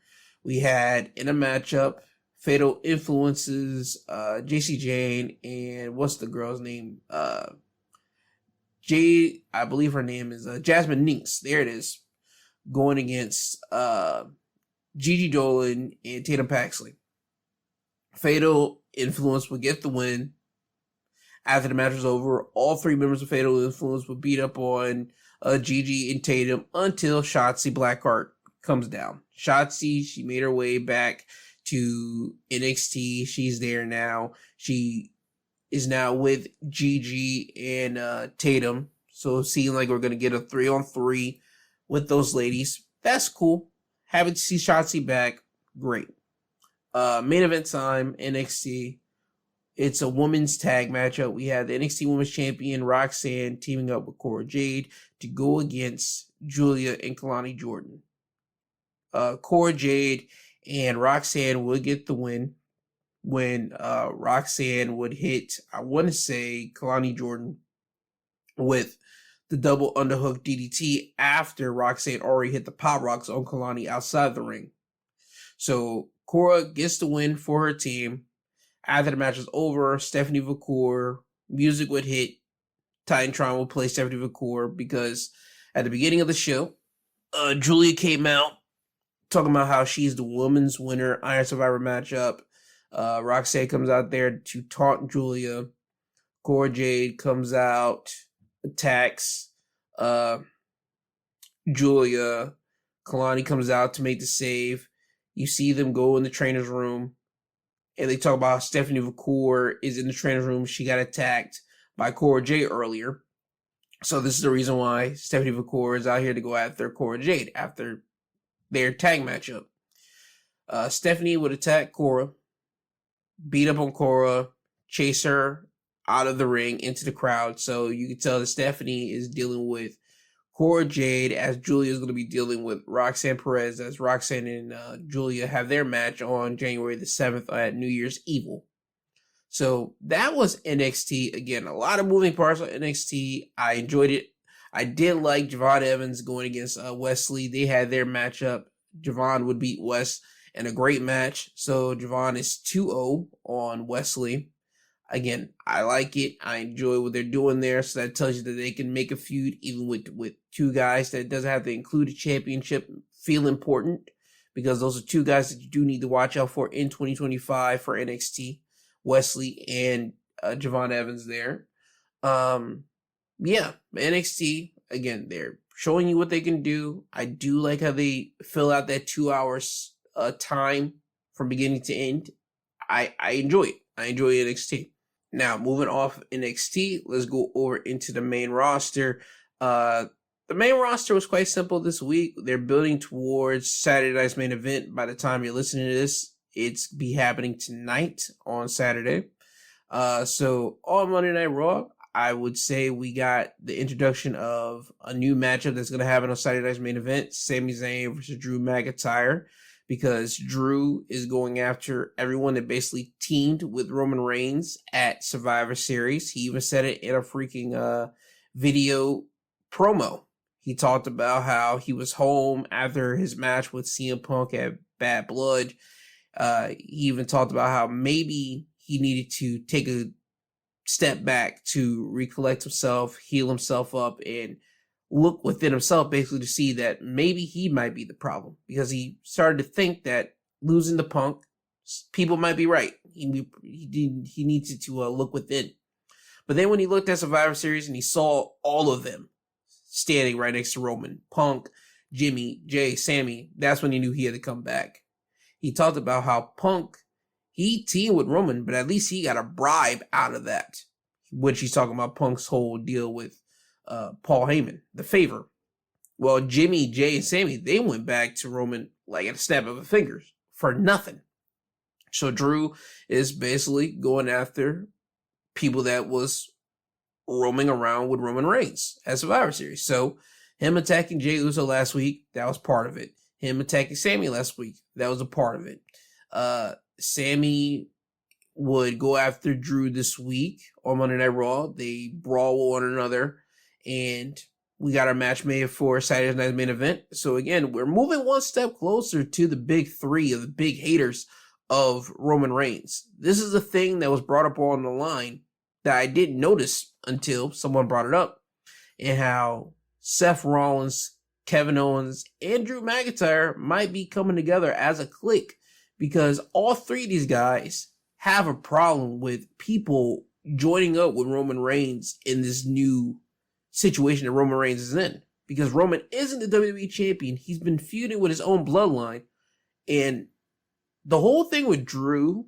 We had in a matchup, Fatal Influences, JC Jane, and what's the girl's name? I believe her name is Jasmine Ninks. There it is. Going against Gigi Dolan and Tatum Paxley. Fatal Influence would get the win. After the match was over, all 3 members of Fatal Influence would beat up on Gigi and Tatum until Shotzi Blackheart comes down. Shotzi, she made her way back to NXT. She's there now. She is now with Gigi and Tatum. So it seems like we're going to get a 3-on-3 with those ladies. That's cool. Happy to see Shotzi back. Great. Main event time, NXT. It's a women's tag matchup. We have the NXT Women's Champion Roxanne teaming up with Cora Jade to go against Julia and Kalani Jordan. Cora Jade and Roxanne would get the win when Roxanne would hit, I want to say, Kalani Jordan with the double underhook DDT after Roxanne already hit the pop rocks on Kalani outside the ring. So Cora gets the win for her team. After the match was over, Stephanie Vacour, music would hit. Titantron would play Stephanie Vacour because at the beginning of the show, Julia came out talking about how she's the women's winner Iron Survivor matchup. Roxanne comes out there to taunt Julia. Cora Jade comes out, attacks Julia. Kalani comes out to make the save. You see them go in the trainer's room. And they talk about how Stephanie Vacour is in the trainer's room. She got attacked by Cora Jade earlier. So this is the reason why Stephanie Vacour is out here to go after Cora Jade after their tag matchup. Stephanie would attack Cora, beat up on Cora, chase her out of the ring into the crowd. So you can tell that Stephanie is dealing with Cora Jade as Julia is going to be dealing with Roxanne Perez as Roxanne and Julia have their match on January the 7th at New Year's Evil. So that was NXT. Again, a lot of moving parts on NXT. I enjoyed it. I did like Javon Evans going against Wesley. They had their matchup. Javon would beat Wes in a great match. So Javon is 2-0 on Wesley. Again, I like it. I enjoy what they're doing there. So that tells you that they can make a feud even with 2 guys that doesn't have to include a championship feel important, because those are 2 guys that you do need to watch out for in 2025 for NXT. Wesley and Javon Evans there. Yeah, NXT, again, they're showing you what they can do. I do like how they fill out that 2 hours time from beginning to end. I enjoy it. I enjoy NXT. Now, moving off NXT, let's go over into the main roster. The main roster was quite simple this week. They're building towards Saturday night's main event. By the time you're listening to this, it's be happening tonight on Saturday. So on Monday Night Raw, I would say we got the introduction of a new matchup that's going to happen on Saturday night's main event. Sami Zayn versus Drew McIntyre. Because Drew is going after everyone that basically teamed with Roman Reigns at Survivor Series. He even said it in a freaking video promo. He talked about how he was home after his match with CM Punk at Bad Blood. He even talked about how maybe he needed to take a step back to recollect himself, heal himself up, and look within himself basically to see that maybe he might be the problem, because he started to think that losing to Punk, people might be right. He needed to look within. But then when he looked at Survivor Series and he saw all of them standing right next to Roman, Punk, Jimmy, Jay, Sammy, that's when he knew he had to come back. He talked about how Punk, he teamed with Roman, but at least he got a bribe out of that. When she's talking about Punk's whole deal with Paul Heyman, the favor. Well, Jimmy, Jay, and Sammy, they went back to Roman like at a snap of a finger for nothing. So Drew is basically going after people that was roaming around with Roman Reigns at Survivor Series. So him attacking Jey Uso last week, that was part of it. Him attacking Sammy last week, that was a part of it. Sammy would go after Drew this week on Monday Night Raw. They brawl with one another, and we got our match made for Saturday night's main event. So again, we're moving one step closer to the big three of the big haters of Roman Reigns. This is a thing that was brought up on the line that I didn't notice until someone brought it up, and how Seth Rollins, Kevin Owens, and Drew McIntyre might be coming together as a clique, because all three of these guys have a problem with people joining up with Roman Reigns in this new situation that Roman Reigns is in. Because Roman isn't the WWE champion. He's been feuding with his own bloodline. And the whole thing with Drew,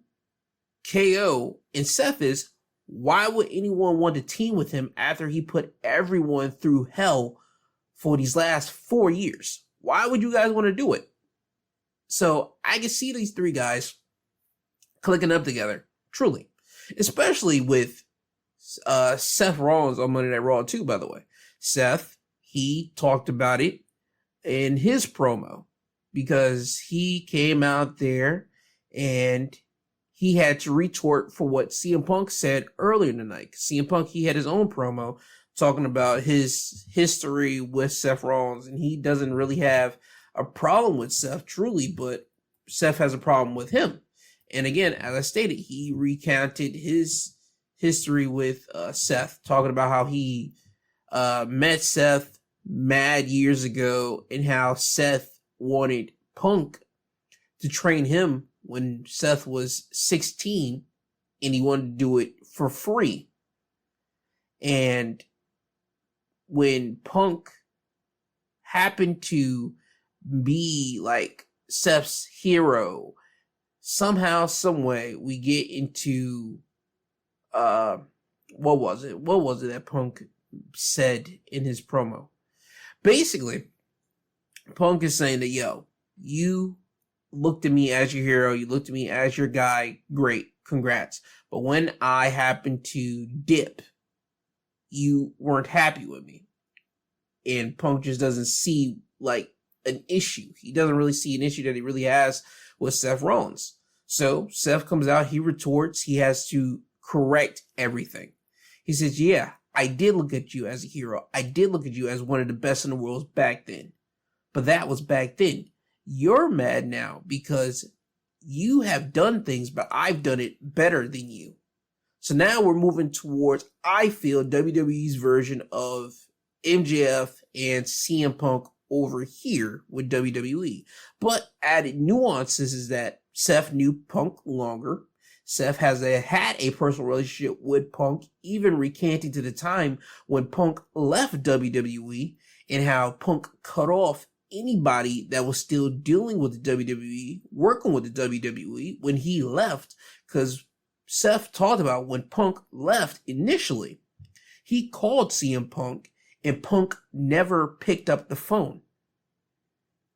KO, and Seth is, why would anyone want to team with him after he put everyone through hell for these last 4 years? Why would you guys want to do it? So I can see these three guys clicking up together, truly. Especially with Seth Rollins on Monday Night Raw too, by the way. Seth, he talked about it in his promo, because he came out there and he had to retort for what CM Punk said earlier in the night. CM Punk, he had his own promo talking about his history with Seth Rollins, and he doesn't really have a problem with Seth, truly, but Seth has a problem with him. And again, as I stated, he recounted his history with Seth, talking about how he met Seth mad years ago, and how Seth wanted Punk to train him when Seth was 16, and he wanted to do it for free. And when Punk happened to be like Seth's hero, somehow, some way, we get into what was it that Punk said in his promo? Basically, Punk is saying that, yo, you looked at me as your hero, you looked at me as your guy, great, congrats. But when I happened to dip, you weren't happy with me. And Punk just doesn't see like an issue. He doesn't really see an issue that he really has with Seth Rollins. So Seth comes out, he retorts, he has to correct everything. He says, yeah, I did look at you as a hero. I did look at you as one of the best in the world back then. But that was back then. You're mad now because you have done things, but I've done it better than you. So now we're moving towards, I feel, WWE's version of MJF and CM Punk over here with WWE. But added nuances is that Seth knew Punk longer. Seth had a personal relationship with Punk, even recanting to the time when Punk left WWE, and how Punk cut off anybody that was still dealing with the WWE, working with the WWE when he left. Because Seth talked about when Punk left initially, he called CM Punk, and Punk never picked up the phone.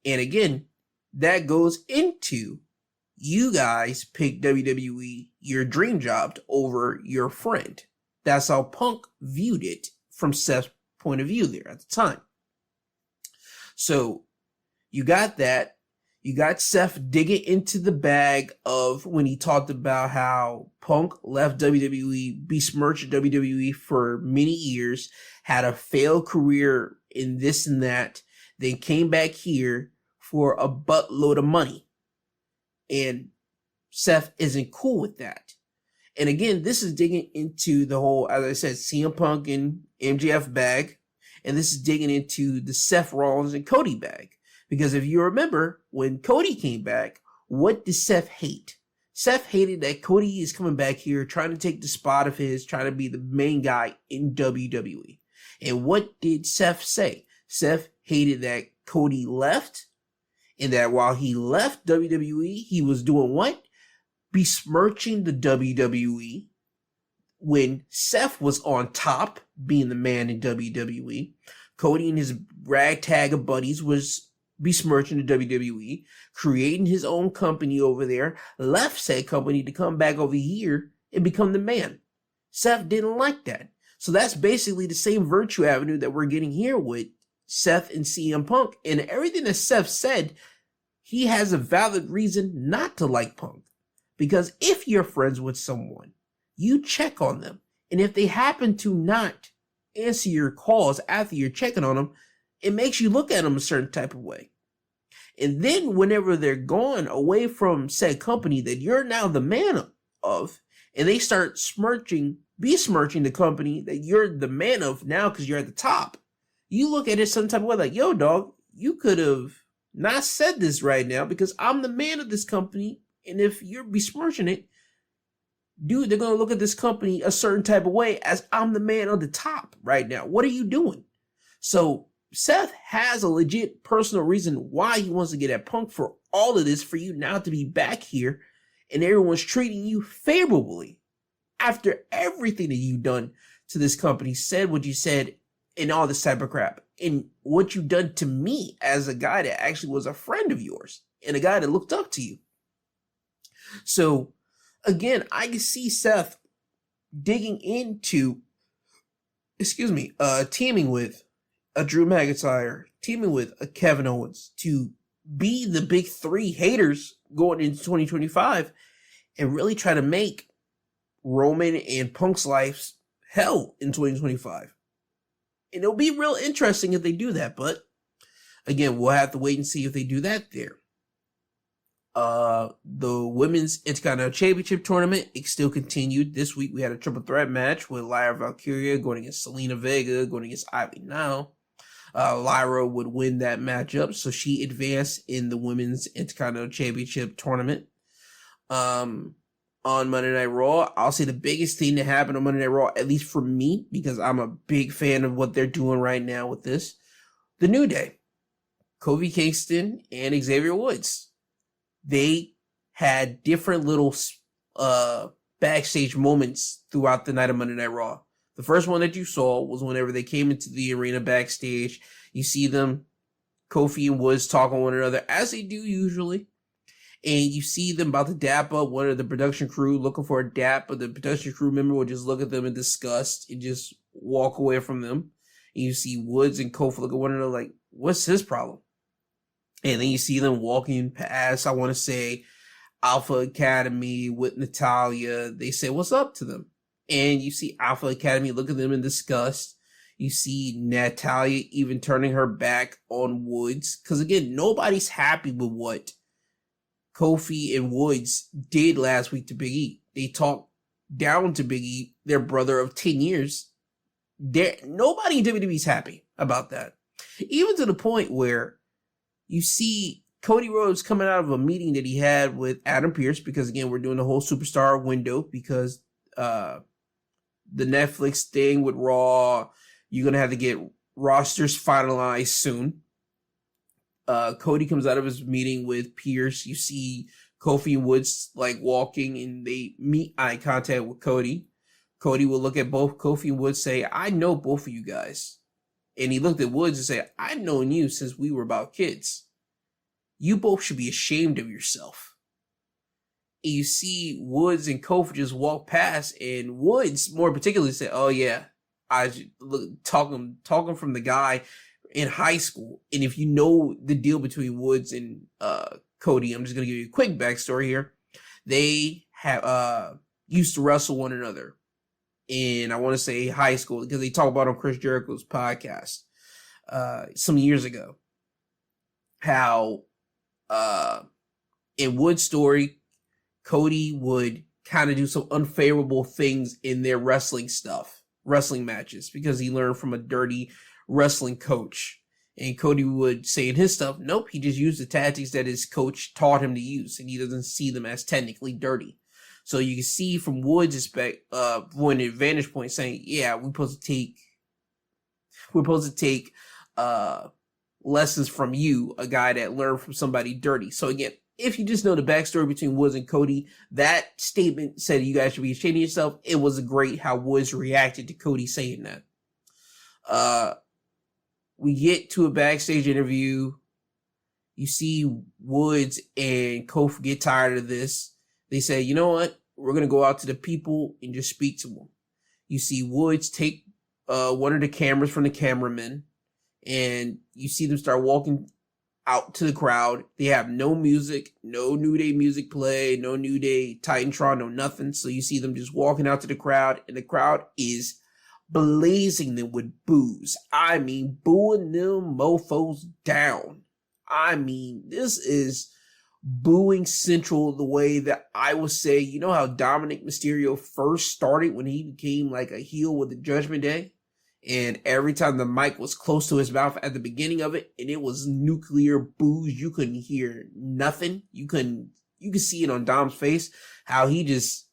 And again, that goes into, you guys picked WWE, your dream job, over your friend. That's how Punk viewed it from Seth's point of view there at the time. So you got that. You got Seth digging into the bag of when he talked about how Punk left WWE, besmirched WWE for many years, had a failed career in this and that, then came back here for a buttload of money. And Seth isn't cool with that. And again, this is digging into the whole, as I said, CM Punk and MJF bag. And this is digging into the Seth Rollins and Cody bag. Because if you remember, when Cody came back, what did Seth hate? Seth hated that Cody is coming back here trying to take the spot of his, trying to be the main guy in WWE. And what did Seth say? Seth hated that Cody left, and that while he left WWE, he was doing what? Besmirching the WWE. When Seth was on top, being the man in WWE, Cody and his ragtag of buddies was besmirching the WWE, creating his own company over there, left said company to come back over here and become the man. Seth didn't like that. So that's basically the same virtue avenue that we're getting here with Seth and CM Punk. And everything that Seth said, he has a valid reason not to like Punk. Because if you're friends with someone, you check on them. And if they happen to not answer your calls after you're checking on them, it makes you look at them a certain type of way. And then whenever they're gone away from said company that you're now the man of, and they start besmirching the company that you're the man of now because you're at the top, you look at it some type of way like, yo, dog, you could have not said this right now because I'm the man of this company. And if you're besmirching it, dude, they're going to look at this company a certain type of way as I'm the man on the top right now. What are you doing? So Seth has a legit personal reason why he wants to get at Punk for all of this, for you now to be back here and everyone's treating you favorably after everything that you've done to this company, said what you said, and all this type of crap, and what you've done to me as a guy that actually was a friend of yours and a guy that looked up to you. So again, I can see Seth digging into, teaming with a Drew McIntyre, teaming with a Kevin Owens to be the big three haters going into 2025 and really try to make Roman and Punk's lives hell in 2025. And it'll be real interesting if they do that, but again, we'll have to wait and see if they do that there. The women's Intercontinental Championship tournament, it still continued. This week we had a triple threat match with Lyra Valkyria going against Zelina Vega, going against Ivy Nile. Lyra would win that matchup, so she advanced in the women's Intercontinental Championship tournament. On Monday Night Raw, I'll say the biggest thing that happened on Monday Night Raw, at least for me, because I'm a big fan of what they're doing right now with this, the New Day, Kofi Kingston and Xavier Woods. They had different little backstage moments throughout the night of Monday Night Raw. The first one that you saw was whenever they came into the arena backstage. You see them, Kofi and Woods, talking to one another, as they do usually. And you see them about to dap up one of the production crew, looking for a dap, but the production crew member will just look at them in disgust and just walk away from them. And you see Woods and Kofi look at one another like, what's his problem? And then you see them walking past, I want to say, Alpha Academy with Natalya. They say, what's up to them? And you see Alpha Academy look at them in disgust. You see Natalya even turning her back on Woods. Because again, nobody's happy with what Kofi and Woods did last week to Big E. They talked down to Big E, their brother of 10 years. Nobody in WWE's happy about that. Even to the point where you see Cody Rhodes coming out of a meeting that he had with Adam Pearce, because again, we're doing the whole superstar window because the Netflix thing with Raw, you're going to have to get rosters finalized soon. Cody comes out of his meeting with Pierce. You see Kofi and Woods like walking and they meet eye contact with Cody. Cody will look at both Kofi and Woods, say, I know both of you guys. And he looked at Woods and said, I've known you since we were about kids. You both should be ashamed of yourself. And you see Woods and Kofi just walk past, and Woods more particularly said, oh yeah, I talking from the guy in high school. And if you know the deal between Woods and Cody, I'm just going to give you a quick backstory here. They have used to wrestle one another in, I want to say, high school, because they talk about on Chris Jericho's podcast some years ago how in Woods' story, Cody would kind of do some unfavorable things in their wrestling matches, because he learned from a dirty wrestling coach. And Cody would say in his stuff, nope, he just used the tactics that his coach taught him to use, and he doesn't see them as technically dirty. So you can see from Woods' point of vantage point saying, yeah, we're supposed to take lessons from you, a guy that learned from somebody dirty. So again, if you just know the backstory between Woods and Cody, that statement said you guys should be ashamed of yourself. It was great how Woods reacted to Cody saying that. We get to a backstage interview. You see Woods and Kofi get tired of this. They say, you know what? We're going to go out to the people and just speak to them. You see Woods take one of the cameras from the cameraman, and you see them start walking out to the crowd. They have no music, no New Day music play, no New Day Titantron, no nothing. So you see them just walking out to the crowd, and the crowd is blazing them with boos. I mean, booing them mofos down. I mean, this is booing central the way that I would say, you know how Dominic Mysterio first started when he became like a heel with the Judgment Day? And every time the mic was close to his mouth at the beginning of it, and it was nuclear boos, you couldn't hear nothing. You could see it on Dom's face, how he just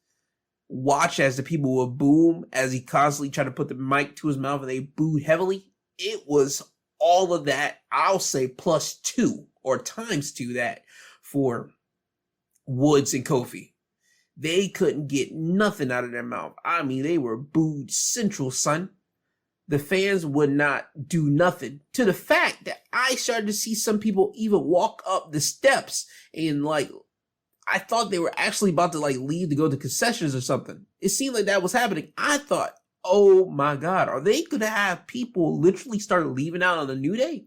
watched as the people would boom as he constantly tried to put the mic to his mouth and they booed heavily. It was all of that, I'll say +2 or ×2 that for Woods and Kofi. They couldn't get nothing out of their mouth. I mean, they were booed central, son. The fans would not do nothing, to the fact that I started to see some people even walk up the steps and I thought they were actually about to leave to go to concessions or something. It seemed like that was happening. I thought, oh my God, are they going to have people literally start leaving out on the New Day?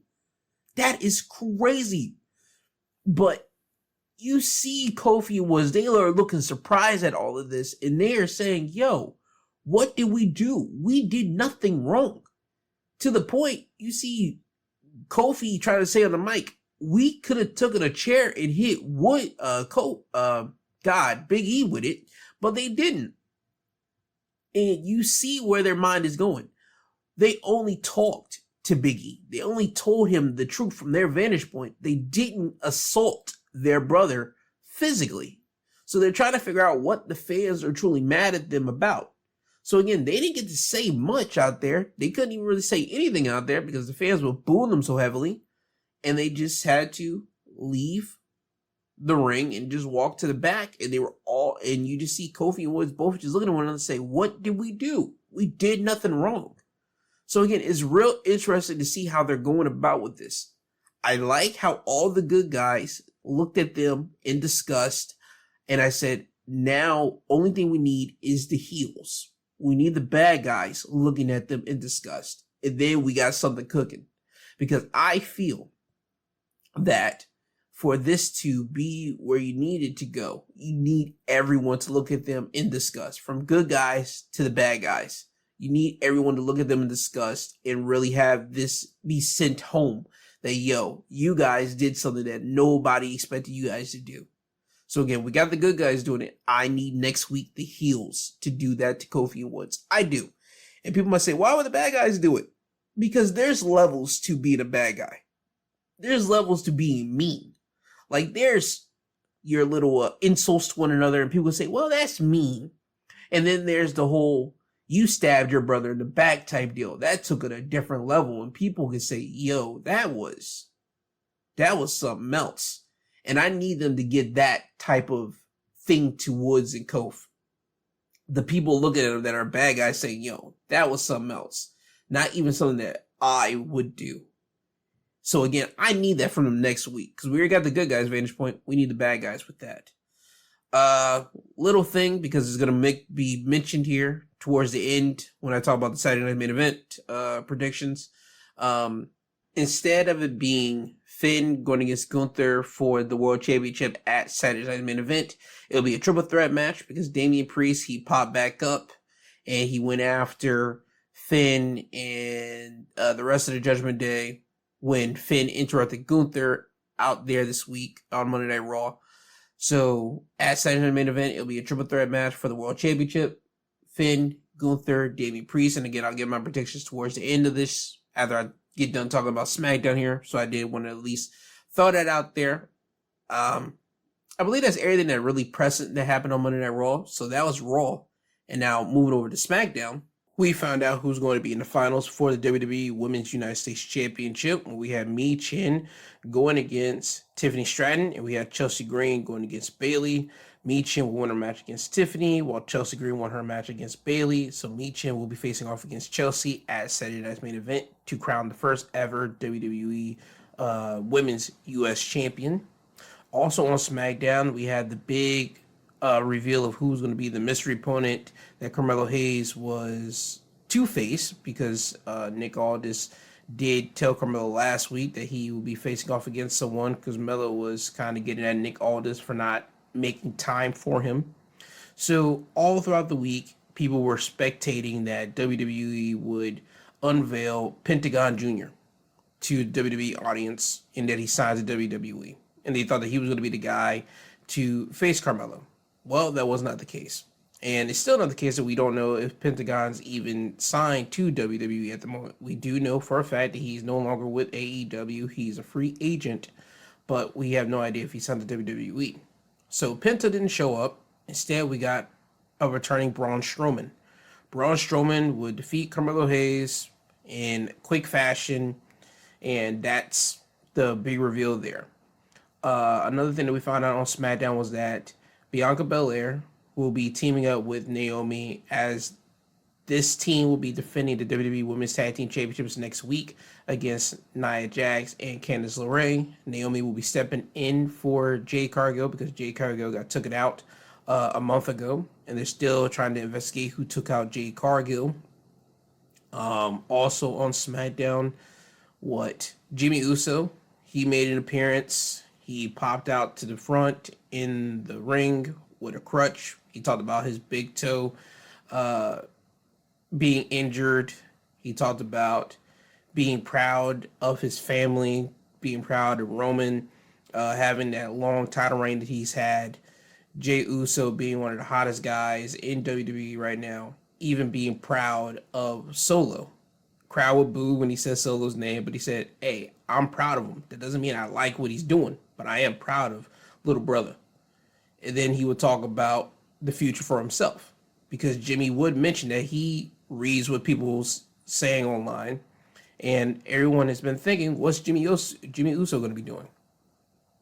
That is crazy. But you see Kofi and Woods, they are looking surprised at all of this, and they are saying, yo, what did we do? We did nothing wrong. To the point, you see Kofi trying to say on the mic, we could have taken a chair and hit Big E with it, but they didn't. And you see where their mind is going. They only talked to Big E. They only told him the truth from their vantage point. They didn't assault their brother physically. So they're trying to figure out what the fans are truly mad at them about. So again, they didn't get to say much out there. They couldn't even really say anything out there because the fans were booing them so heavily. And they just had to leave the ring and just walk to the back. And they were all, and you just see Kofi and Woods both just looking at one another and say, what did we do? We did nothing wrong. So again, it's real interesting to see how they're going about with this. I like how all the good guys looked at them in disgust. And I said, now, only thing we need is the heels. We need the bad guys looking at them in disgust. And then we got something cooking. Because I feel that for this to be where you need it to go, you need everyone to look at them in disgust. From good guys to the bad guys. You need everyone to look at them in disgust and really have this be sent home. That, yo, you guys did something that nobody expected you guys to do. So again, we got the good guys doing it. I need next week the heels to do that to Kofi and Woods. I do. And people might say, why would the bad guys do it? Because there's levels to being a bad guy. There's levels to being mean. Like there's your little insults to one another and people say, well, that's mean. And then there's the whole, you stabbed your brother in the back type deal. That took it a different level. And people can say, yo, that was something else. And I need them to get that type of thing to Woods and Kofi. The people looking at them that are bad guys saying, yo, that was something else. Not even something that I would do. So again, I need that from them next week. Because we already got the good guys' vantage point. We need the bad guys with that. Little thing, because it's going to be mentioned here towards the end when I talk about the Saturday Night Main Event predictions. Instead of it being Finn going against Gunther for the World Championship at Saturday Night Main Event, it'll be a triple threat match because Damian Priest, he popped back up and he went after Finn and the rest of the Judgment Day when Finn interrupted Gunther out there this week on Monday Night Raw. So at Saturday Night Main Event, it'll be a triple threat match for the World Championship. Finn, Gunther, Damian Priest, and again, I'll give my predictions towards the end of this after I get done talking about SmackDown here. So I did want to at least throw that out there. I believe that's everything that really present that happened on Monday Night Raw. So that was Raw. And now moving over to SmackDown, we found out who's going to be in the finals for the WWE Women's United States Championship. We had Mi Chin going against Tiffany Stratton, and we had Chelsea Green going against Bayley. Mi Chin will win her match against Tiffany, while Chelsea Green won her match against Bayley. So Mi Chin will be facing off against Chelsea at Saturday night's main event to crown the first ever WWE Women's U.S. Champion. Also on SmackDown, we had the big reveal of who's going to be the mystery opponent that Carmelo Hayes was to face, because Nick Aldis did tell Carmelo last week that he would be facing off against someone, because Carmelo was kind of getting at Nick Aldis for not making time for him. So all throughout the week, people were spectating that WWE would unveil Pentagon Jr. to the WWE audience and that he signs to WWE. And they thought that he was going to be the guy to face Carmelo. Well, that was not the case. And it's still not the case that we don't know if Pentagon's even signed to WWE at the moment. We do know for a fact that he's no longer with AEW. He's a free agent, but we have no idea if he signed to WWE. So Penta didn't show up. Instead, we got a returning Braun Strowman. Braun Strowman would defeat Carmelo Hayes in quick fashion, and that's the big reveal there. Another thing that we found out on SmackDown was that Bianca Belair will be teaming up with Naomi, as this team will be defending the WWE Women's Tag Team Championships next week against Nia Jax and Candice LeRae. Naomi will be stepping in for Jade Cargill because Jade Cargill got taken out a month ago, and they're still trying to investigate who took out Jade Cargill. Also on SmackDown, Jimmy Uso, he made an appearance. He popped out to the front in the ring with a crutch. He talked about his big toe being injured. He talked about being proud of his family, being proud of Roman having that long title reign that he's had. Jey Uso being one of the hottest guys in WWE right now, even being proud of Solo. Crowd would boo when he said Solo's name, but he said, hey, I'm proud of him. That doesn't mean I like what he's doing, but I am proud of little brother. And then he would talk about the future for himself, because Jimmy would mention that he reads what people's saying online, and everyone has been thinking, what's Jimmy Uso going to be doing?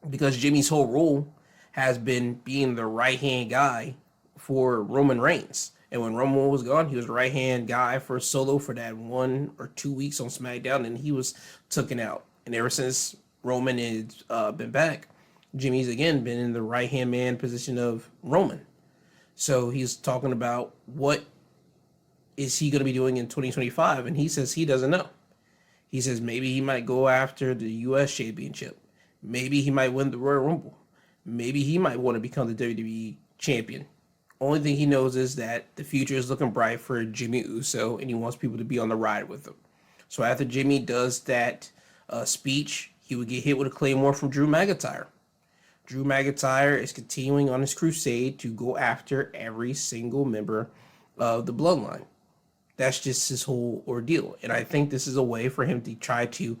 Because Jimmy's whole role has been being the right-hand guy for Roman Reigns. And when Roman was gone, he was the right-hand guy for Solo for that 1 or 2 weeks on SmackDown, and he was taken out. And ever since Roman has been back, Jimmy's again been in the right-hand man position of Roman. So he's talking about what is he going to be doing in 2025, and he says he doesn't know. He says maybe he might go after the U.S. Championship. Maybe he might win the Royal Rumble. Maybe he might want to become the WWE Champion. Only thing he knows is that the future is looking bright for Jimmy Uso, and he wants people to be on the ride with him. So after Jimmy does that speech, he would get hit with a Claymore from Drew McIntyre. Drew McIntyre is continuing on his crusade to go after every single member of the bloodline. That's just his whole ordeal. And I think this is a way for him to try to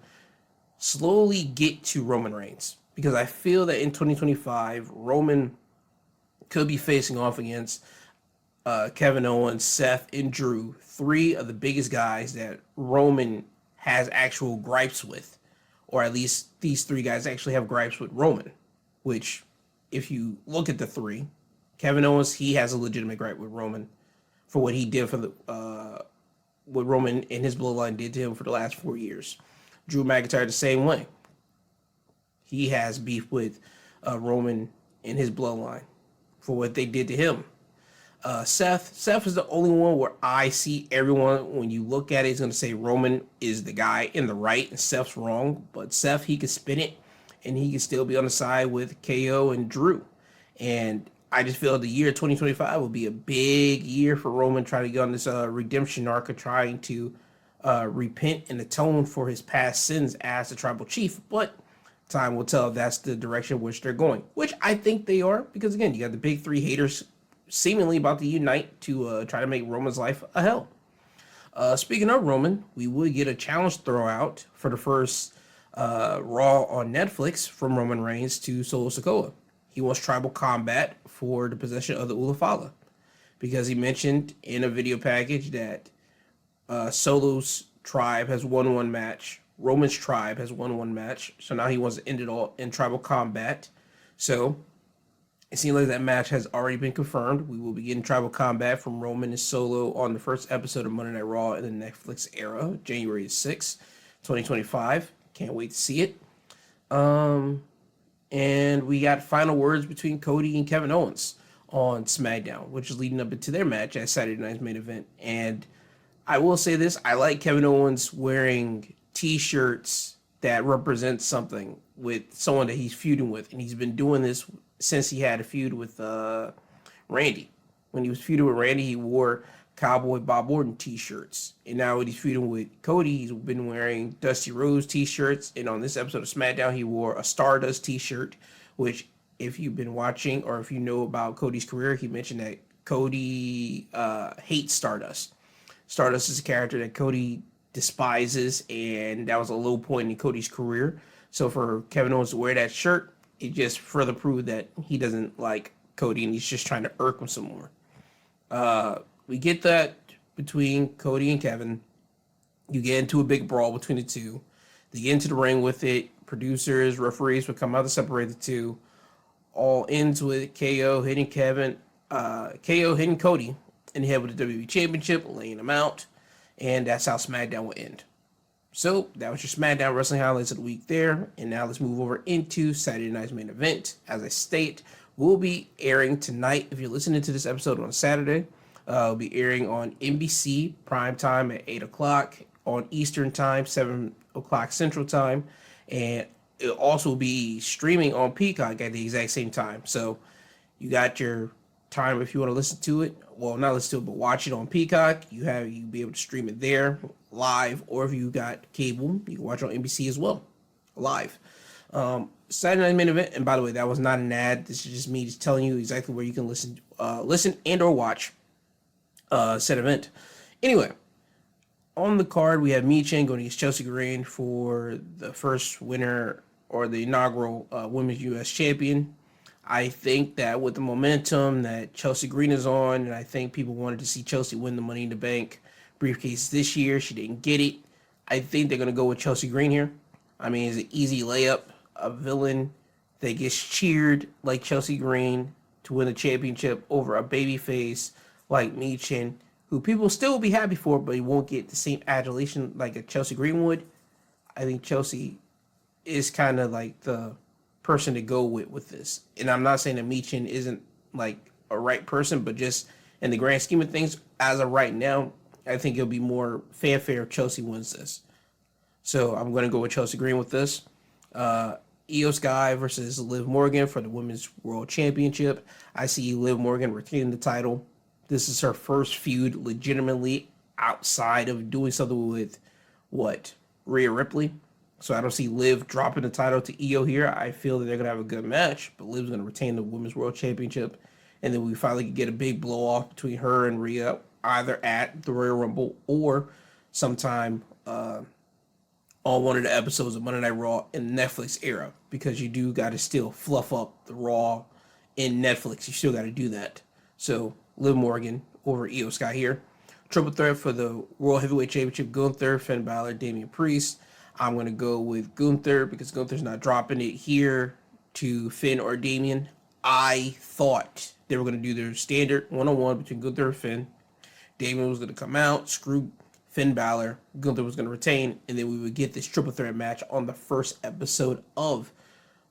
slowly get to Roman Reigns. Because I feel that in 2025, Roman could be facing off against Kevin Owens, Seth, and Drew, 3 of the biggest guys that Roman has actual gripes with. Or at least these 3 guys actually have gripes with Roman. Which, if you look at the 3, Kevin Owens, he has a legitimate gripe with Roman for what he did for what Roman and his bloodline did to him for the last 4 years. Drew McIntyre the same way. He has beef with Roman and his bloodline for what they did to him. Seth is the only one where I see everyone, when you look at it, is going to say Roman is the guy in the right and Seth's wrong. But Seth, he can spin it, and he can still be on the side with KO and Drew. And I just feel the year 2025 will be a big year for Roman, trying to get on this redemption arc of trying to repent and atone for his past sins as the tribal chief. But time will tell if that's the direction which they're going, which I think they are, because again, you got the big 3 haters seemingly about to unite to try to make Roman's life a hell. Speaking of Roman, we would get a challenge throwout for the first Raw on Netflix from Roman Reigns to Solo Sikoa. He wants tribal combat for the possession of the Ulafala because he mentioned in a video package that Solo's tribe has won one match. Roman's tribe has won one match. So now he wants to end it all in tribal combat. So it seems like that match has already been confirmed. We will be getting tribal combat from Roman and Solo on the first episode of Monday Night Raw in the Netflix era, January 6th, 2025. Can't wait to see it. And we got final words between Cody and Kevin Owens on Smackdown, which is leading up into their match at Saturday night's main event. And I will say this, I like Kevin Owens wearing t-shirts that represent something with someone that he's feuding with. And he's been doing this since he had a feud with Randy. When he was feuding with Randy, he wore Cowboy Bob Orton t-shirts. And now when he's feuding with Cody, he's been wearing Dusty Rhodes t-shirts. And on this episode of SmackDown, he wore a Stardust t-shirt, which if you've been watching or if you know about Cody's career, he mentioned that Cody hates Stardust. Stardust is a character that Cody despises, and that was a low point in Cody's career. So for Kevin Owens to wear that shirt, it just further proved that he doesn't like Cody and he's just trying to irk him some more. We get that between Cody and Kevin. You get into a big brawl between the two. They get into the ring with it. Producers, referees will come out to separate the two. All ends with KO hitting Cody in the head with the WWE Championship, laying him out. And that's how SmackDown will end. So that was your SmackDown Wrestling Highlights of the week there. And now let's move over into Saturday night's main event. As I state, we'll be airing tonight. If you're listening to this episode on Saturday, it'll be airing on NBC primetime at 8 o'clock on Eastern Time, 7 o'clock Central Time. And it'll also be streaming on Peacock at the exact same time. So you got your time if you want to listen to it. Well, not listen to it, but watch it on Peacock. You be able to stream it there live, or if you got cable, you can watch it on NBC as well, live. Saturday night main event, and by the way, that was not an ad. This is just me just telling you exactly where you can listen and or watch said event. Anyway, on the card we have Michin going against Chelsea Green for the first winner or the inaugural Women's U.S. Champion. I think that with the momentum that Chelsea Green is on, and I think people wanted to see Chelsea win the Money in the Bank briefcase this year. She didn't get it. I think they're going to go with Chelsea Green here. I mean, it's an easy layup. A villain that gets cheered like Chelsea Green to win the championship over a babyface like Michin, who people still will be happy for, but he won't get the same adulation like a Chelsea Green would. I think Chelsea is kind of like the person to go with this. And I'm not saying that Michin isn't like a right person, but just in the grand scheme of things, as of right now, I think it'll be more fanfare if Chelsea wins this. So I'm going to go with Chelsea Green with this. Io Sky versus Liv Morgan for the Women's World Championship. I see Liv Morgan retaining the title. This is her first feud legitimately outside of doing something with, Rhea Ripley. So I don't see Liv dropping the title to Io here. I feel that they're going to have a good match, but Liv's going to retain the Women's World Championship. And then we finally get a big blow-off between her and Rhea, either at the Royal Rumble or sometime on one of the episodes of Monday Night Raw in the Netflix era, because you do got to still fluff up the Raw in Netflix. You still got to do that. So Liv Morgan over Io Sky here. Triple threat for the World Heavyweight Championship: Gunther, Finn Balor, Damian Priest. I'm going to go with Gunther because Gunther's not dropping it here to Finn or Damian. I thought they were going to do their standard one-on-one between Gunther and Finn. Damian was going to come out, screw Finn Balor. Gunther was going to retain, and then we would get this triple threat match on the first episode of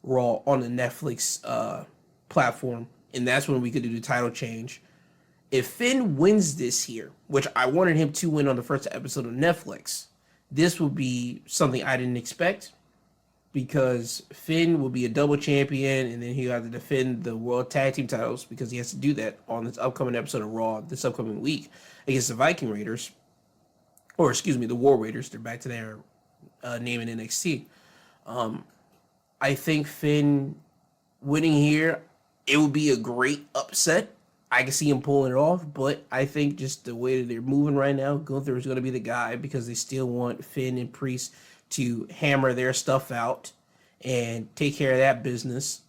Raw on the Netflix platform, and that's when we could do the title change. If Finn wins this here, which I wanted him to win on the first episode of Netflix, this would be something I didn't expect, because Finn will be a double champion, and then he'll have to defend the World Tag Team titles, because he has to do that on this upcoming episode of Raw this upcoming week against the Viking Raiders. Or, excuse me, the War Raiders. They're back to their name in NXT. I think Finn winning here, it would be a great upset. I can see him pulling it off, but I think just the way that they're moving right now, Gunther is going to be the guy because they still want Finn and Priest to hammer their stuff out and take care of that business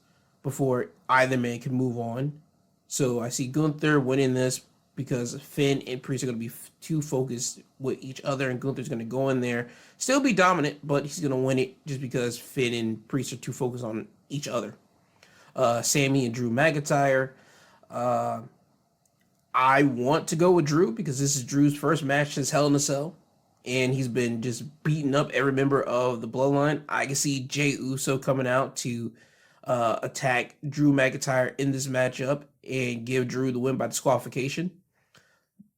before either man can move on. So I see Gunther winning this because Finn and Priest are going to be too focused with each other, and Gunther's going to go in there, still be dominant, but he's going to win it just because Finn and Priest are too focused on each other. Sammy and Drew McIntyre. I want to go with Drew because this is Drew's first match since Hell in a Cell, and he's been just beating up every member of the Bloodline. I can see Jey Uso coming out to attack Drew McIntyre in this matchup and give Drew the win by disqualification.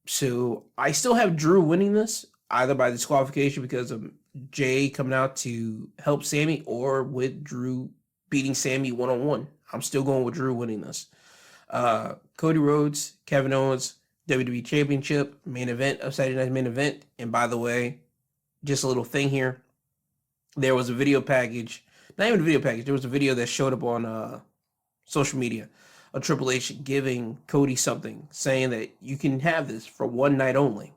So I still have Drew winning this, either by disqualification because of Jey coming out to help Sammy or with Drew beating Sammy one-on-one. I'm still going with Drew winning this. Cody Rhodes, Kevin Owens, WWE Championship, main event of Saturday Night's Main Event. And by the way, just a little thing here. There was a video package, not even a video package, there was a video that showed up on social media of Triple H giving Cody something, saying that you can have this for one night only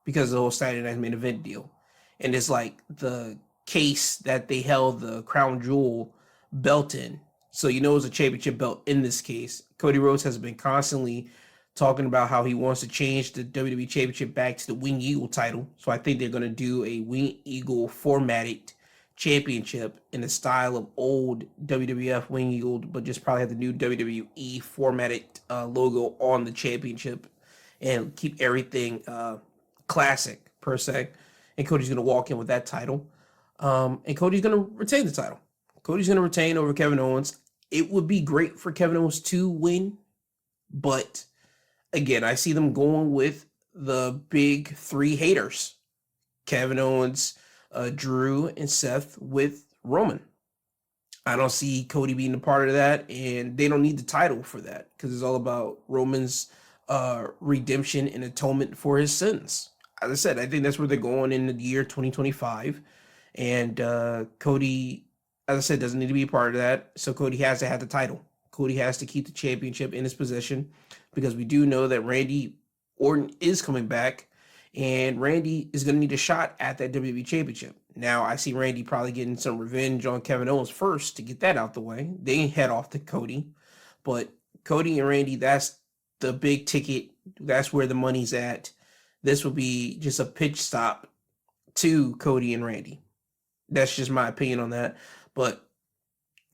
because of the whole Saturday Night's Main Event deal. And it's like the case that they held the Crown Jewel belt in. So you know it was a championship belt in this case. Cody Rhodes has been constantly talking about how he wants to change the WWE Championship back to the Winged Eagle title. So I think they're going to do a Winged Eagle formatted championship in the style of old WWF Winged Eagle, but just probably have the new WWE formatted logo on the championship and keep everything classic per se. And Cody's going to walk in with that title. And Cody's going to retain the title. Cody's going to retain over Kevin Owens. It would be great for Kevin Owens to win, but again, I see them going with the big three haters: Kevin Owens, Drew, and Seth with Roman. I don't see Cody being a part of that, and they don't need the title for that because it's all about Roman's redemption and atonement for his sins. As I said, I think that's where they're going in the year 2025, and Cody, as I said, doesn't need to be a part of that. So Cody has to have the title. Cody has to keep the championship in his possession because we do know that Randy Orton is coming back, and Randy is going to need a shot at that WWE Championship. Now, I see Randy probably getting some revenge on Kevin Owens first to get that out the way. They head off to Cody. But Cody and Randy, that's the big ticket. That's where the money's at. This will be just a pitch stop to Cody and Randy. That's just my opinion on that. But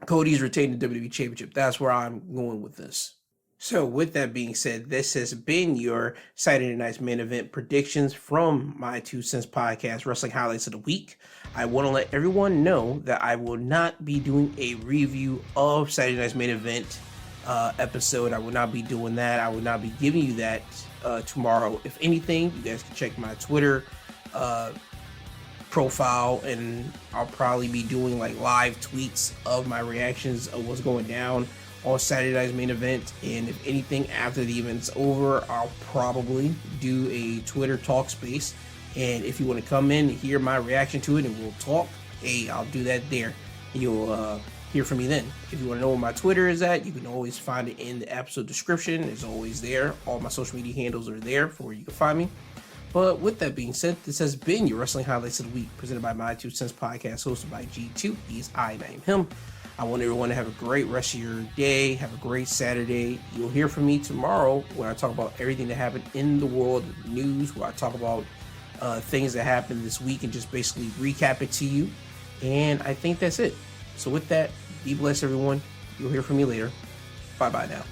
Cody's retained the WWE Championship. That's where I'm going with this. So with that being said, this has been your Saturday Night's Main Event predictions from my 2 Cents Podcast, Wrestling Highlights of the Week. I want to let everyone know that I will not be doing a review of Saturday Night's Main Event episode. I will not be doing that. I will not be giving you that tomorrow. If anything, you guys can check my Twitter profile, and I'll probably be doing like live tweets of my reactions of what's going down on Saturday Night's Main Event. And if anything, after the event's over, I'll probably do a Twitter talk space, and if you want to come in and hear my reaction to it and we'll talk, hey, I'll do that there. You'll hear from me then. If you want to know where my Twitter is at, you can always find it in the episode description. It's always there. All my social media handles are there for where you can find me. But with that being said, this has been your Wrestling Highlights of the Week, presented by my 2 Cents Podcast, hosted by G2. He's I, and I am him. I want everyone to have a great rest of your day. Have a great Saturday. You'll hear from me tomorrow when I talk about everything that happened in the world of news, where I talk about things that happened this week and just basically recap it to you. And I think that's it. So with that, be blessed, everyone. You'll hear from me later. Bye-bye now.